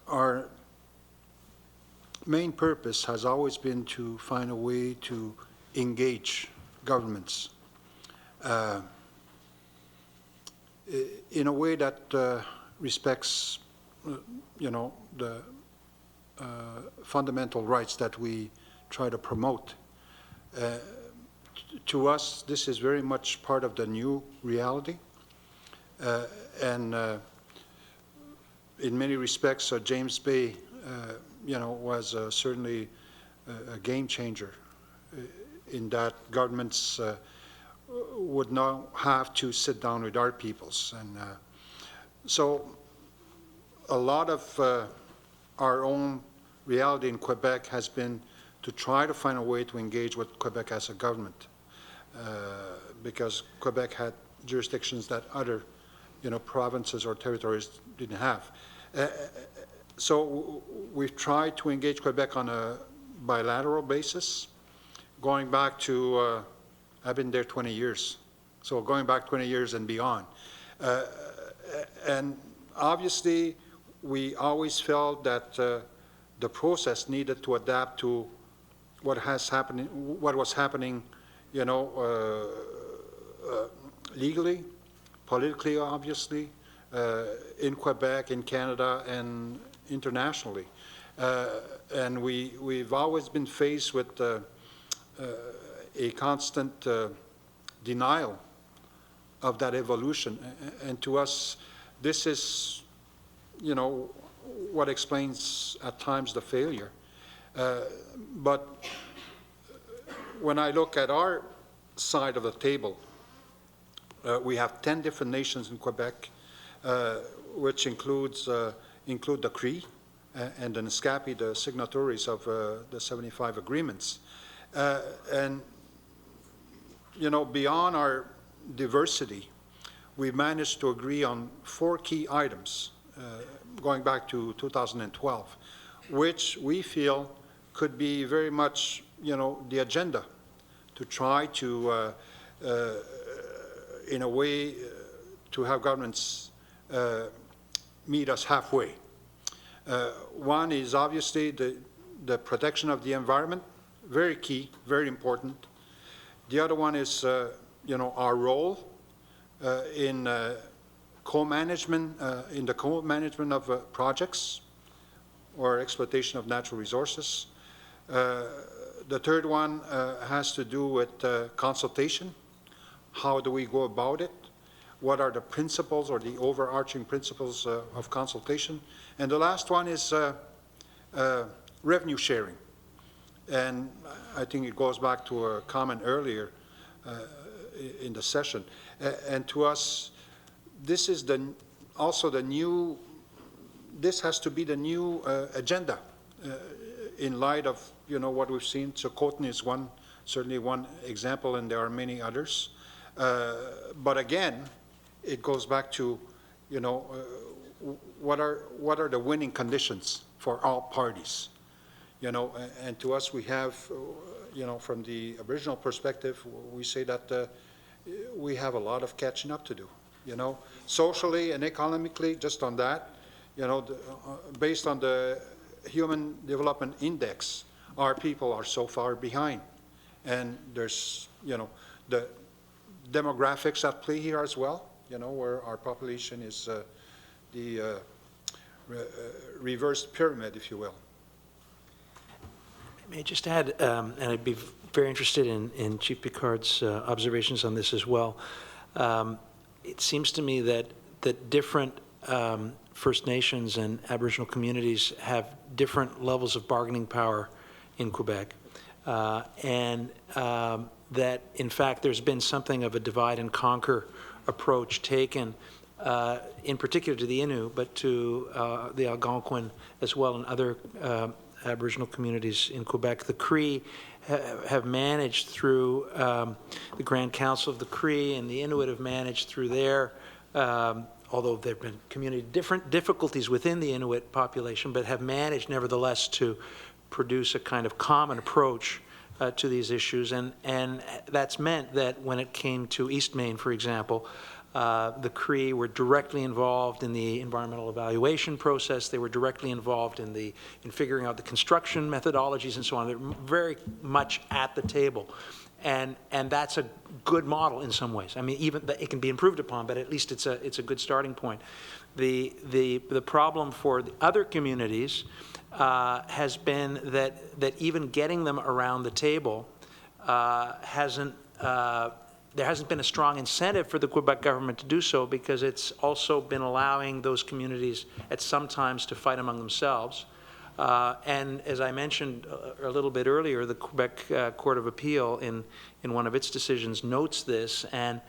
our main purpose has always been to find a way to engage governments in a way that respects, the fundamental rights that we try to promote. To us, this is very much part of the new reality. And in many respects, James Bay, was certainly a game changer in that governments would now have to sit down with our peoples. And so a lot of our own reality in Quebec has been to try to find a way to engage with Quebec as a government, because Quebec had jurisdictions that other provinces or territories didn't have. So we've tried to engage Quebec on a bilateral basis, going back to, I've been there 20 years, so going back 20 years and beyond. And obviously, we always felt that the process needed to adapt to what was happening, legally, politically, obviously, in Quebec, in Canada, and internationally. And we've always been faced with a constant denial of that evolution. And to us, this is, what explains at times the failure. But when I look at our side of the table, we have 10 different nations in Quebec, which include the Cree and the Naskapi, the signatories of the 75 agreements. And, beyond our diversity, we managed to agree on 4 key items going back to 2012, which we feel could be very much, the agenda to try to, in a way, to have governments meet us halfway. One is obviously the protection of the environment, very key, very important. The other one is, our role in co-management, in the co-management of projects or exploitation of natural resources. The third one has to do with consultation. How do we go about it? What are the principles or the overarching principles of consultation? And the last one is revenue sharing. And I think it goes back to a comment earlier in the session. And to us, this is also the new, this has to be the new agenda in light of, you know, what we've seen. So Coton is certainly one example, and there are many others. But again, it goes back to, you know, what are the winning conditions for all parties? You know, and to us, we have, you know, from the Aboriginal perspective, we say that we have a lot of catching up to do, you know, socially and economically, just on that, you know, based on the Human Development Index, our people are so far behind. And there's, you know, the demographics at play here as well, you know, where our population is the reversed pyramid, if you will. May I just add, and I'd be very interested in Chief Picard's observations on this as well. It seems to me that different First Nations and Aboriginal communities have different levels of bargaining power in Quebec, and that, in fact, there's been something of a divide and conquer approach taken, in particular to the Innu, but to the Algonquin as well, and other Aboriginal communities in Quebec. The Cree have managed through the Grand Council of the Cree, and the Inuit have managed through their, although there have been different difficulties within the Inuit population, but have managed nevertheless to produce a kind of common approach to these issues. And that's meant that when it came to East Main, for example, the Cree were directly involved in the environmental evaluation process. They were directly involved in figuring out the construction methodologies and so on. They're very much at the table. And that's a good model in some ways. I mean, even it can be improved upon, but at least it's a good starting point. The problem for the other communities has been that even getting them around the table there hasn't been a strong incentive for the Quebec government to do so, because it's also been allowing those communities at some times to fight among themselves. And as I mentioned a little bit earlier, the Quebec Court of Appeal in one of its decisions notes this and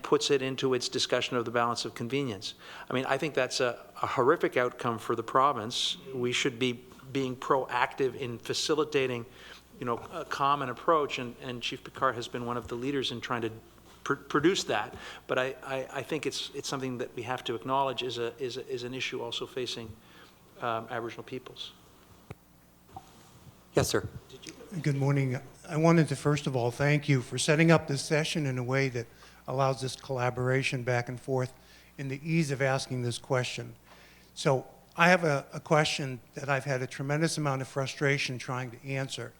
puts it into its discussion of the balance of convenience. I mean, I think that's a horrific outcome for the province. We should be being proactive in facilitating, you know, a common approach, and Chief Picard has been one of the leaders in trying to produce that. But I think it's something that we have to acknowledge is an issue also facing Aboriginal peoples. Yes, sir. Good morning. I wanted to first of all thank you for setting up this session in a way that allows this collaboration back and forth and the ease of asking this question. So I have a question that I've had a tremendous amount of frustration trying to answer.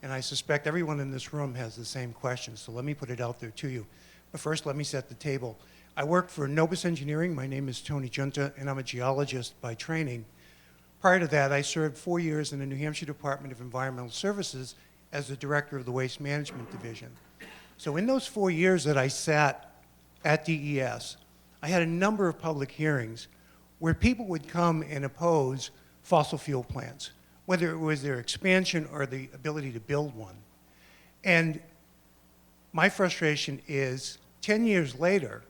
And I suspect everyone in this room has the same question, so let me put it out there to you. But first, let me set the table. I work for Novus Engineering. My name is Tony Janda, and I'm a geologist by training. Prior to that, I served 4 years in the New Hampshire Department of Environmental Services as the director of the Waste Management Division. So in those 4 years that I sat at DES, I had a number of public hearings where people would come and oppose fossil fuel plants, whether it was their expansion or the ability to build one. And my frustration is, 10 years later,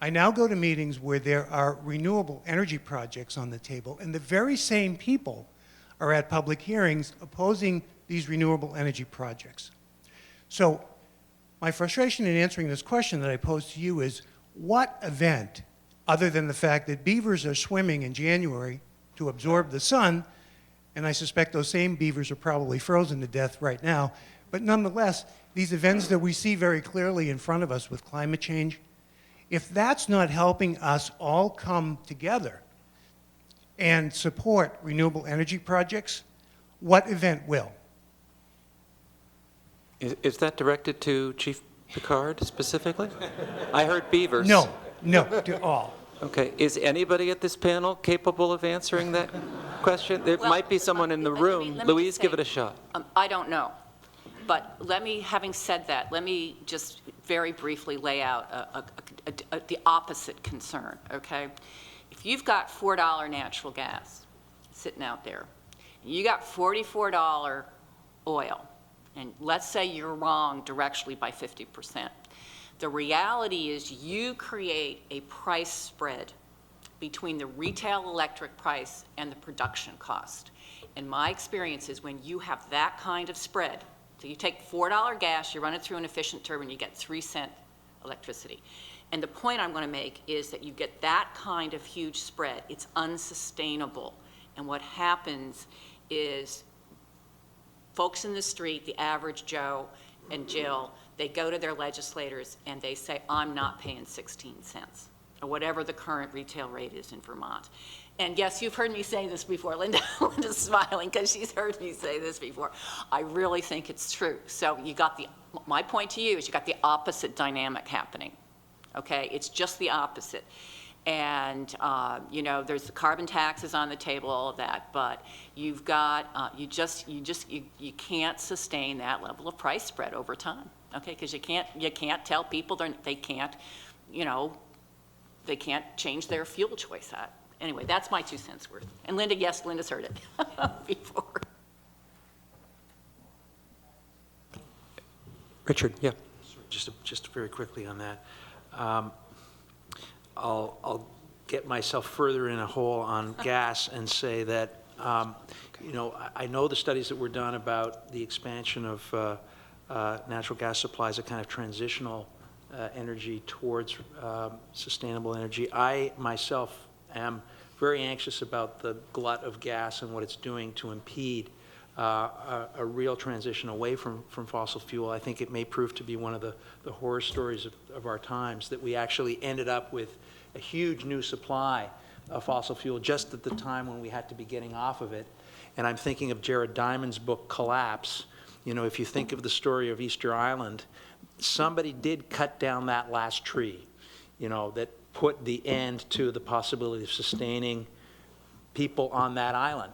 I now go to meetings where there are renewable energy projects on the table, and the very same people are at public hearings opposing these renewable energy projects. So my frustration in answering this question that I pose to you is, what event, other than the fact that beavers are swimming in January to absorb the sun, and I suspect those same beavers are probably frozen to death right now, but nonetheless, these events that we see very clearly in front of us with climate change, if that's not helping us all come together and support renewable energy projects, what event will? Is that directed to Chief Picard specifically? I heard beavers. No, to all. Okay, is anybody at this panel capable of answering that question? There Well, might be someone in the room. let me Louise, just give say, it a shot. I don't know. But having said that, let me just very briefly lay out the opposite concern, okay? If you've got $4 natural gas sitting out there, and you got $44 oil, and let's say you're wrong directionally by 50%, the reality is you create a price spread between the retail electric price and the production cost. And my experience is when you have that kind of spread, so you take $4 gas, you run it through an efficient turbine, you get 3-cent electricity. And the point I'm going to make is that you get that kind of huge spread. It's unsustainable. And what happens is folks in the street, the average Joe and Jill, they go to their legislators and they say, I'm not paying 16 cents, or whatever the current retail rate is in Vermont. And yes, you've heard me say this before. Linda's smiling because she's heard me say this before. I really think it's true. So you got my point to you is you got the opposite dynamic happening, okay? It's just the opposite. And, you know, there's the carbon taxes on the table, all of that, but you've got, you can't sustain that level of price spread over time, okay? Because you can't tell people they can't, you know, they can't change their fuel choice. Anyway, that's my 2 cents worth. And Linda, yes, Linda's heard it before. Richard, yeah. Just very quickly on that. I'll get myself further in a hole on gas and say that, you know, I know the studies that were done about the expansion of natural gas supply as a kind of transitional energy towards sustainable energy. I myself am very anxious about the glut of gas and what it's doing to impede a real transition away from fossil fuel. I think it may prove to be one of the horror stories of our times, that we actually ended up with a huge new supply of fossil fuel just at the time when we had to be getting off of it. And I'm thinking of Jared Diamond's book, Collapse. You know, if you think of the story of Easter Island, somebody did cut down that last tree, you know, that put the end to the possibility of sustaining people on that island.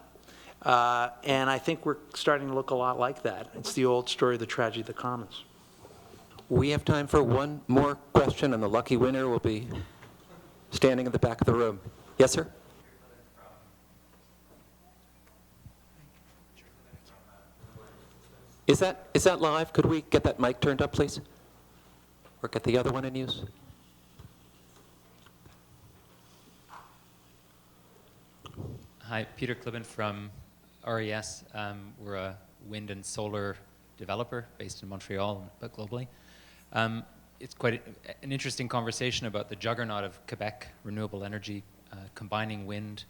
And I think we're starting to look a lot like that. It's the old story of the tragedy of the commons. We have time for one more question, and the lucky winner will be standing in the back of the room. Yes, sir? Is that live? Could we get that mic turned up, please? Or get the other one in use? Hi, Peter Klibben from RES. We're a wind and solar developer based in Montreal, but globally. It's quite an interesting conversation about the juggernaut of Quebec renewable energy, combining wind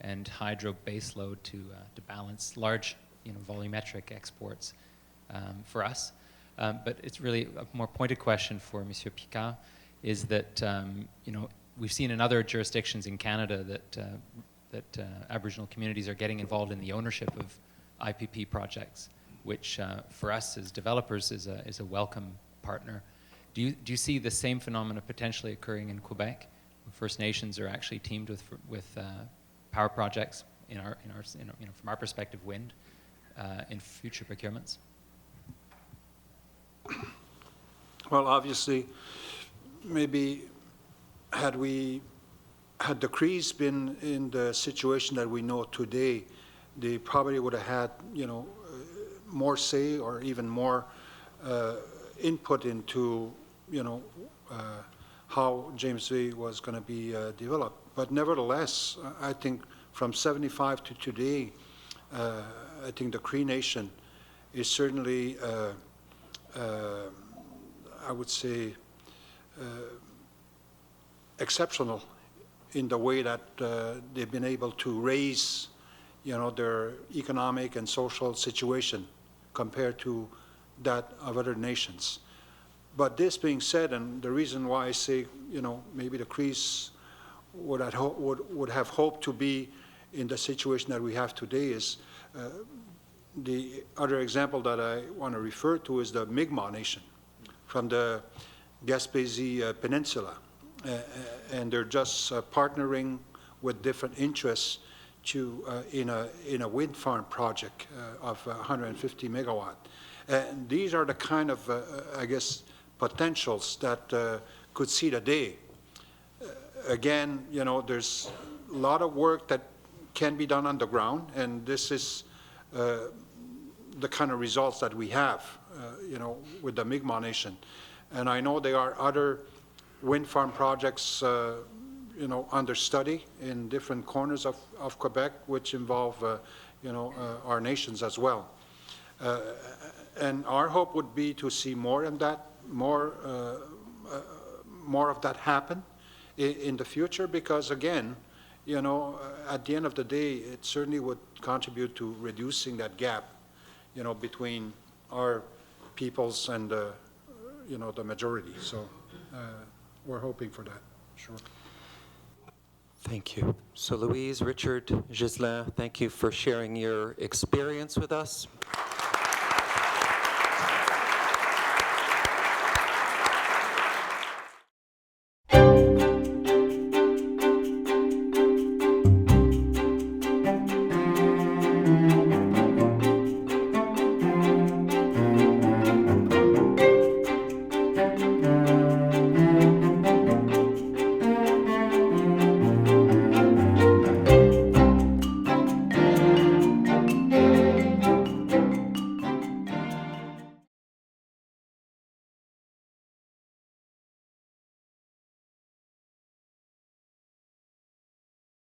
and hydro baseload to balance large, volumetric exports for us. But it's really a more pointed question for Monsieur Picard, is that we've seen in other jurisdictions in Canada that Aboriginal communities are getting involved in the ownership of IPP projects, which for us as developers is a welcome partner. Do you see the same phenomena potentially occurring in Quebec? First Nations are actually teamed with power projects from our perspective, wind, in future procurements. Well, obviously, maybe had the Crees been in the situation that we know today, they probably would have had, more say or even more input into, how James Bay was going to be developed. But nevertheless, I think from 75 to today, I think the Cree Nation is certainly, I would say, exceptional in the way that they've been able to raise, their economic and social situation compared to that of other nations. But this being said, and the reason why I say, maybe the Crees would have hoped to be in the situation that we have today is the other example that I want to refer to is the Mi'kmaq Nation from the Gaspésie Peninsula. And they're just partnering with different interests in a wind farm project of 150 megawatt. And these are the kind of, I guess, potentials that could see the day. Again, you know, there's a lot of work that can be done underground, and this is the kind of results that we have, you know, with the Mi'kmaq Nation. And I know there are other wind farm projects, you know, under study in different corners of Quebec, which involve, you know, our nations as well. And our hope would be to see more of that, more of that happen in the future, because again, you know, at the end of the day, it certainly would contribute to reducing that gap, you know, between our peoples and, you know, the majority. So we're hoping for that, sure. Thank you. So Louise, Richard, Ghislain, thank you for sharing your experience with us.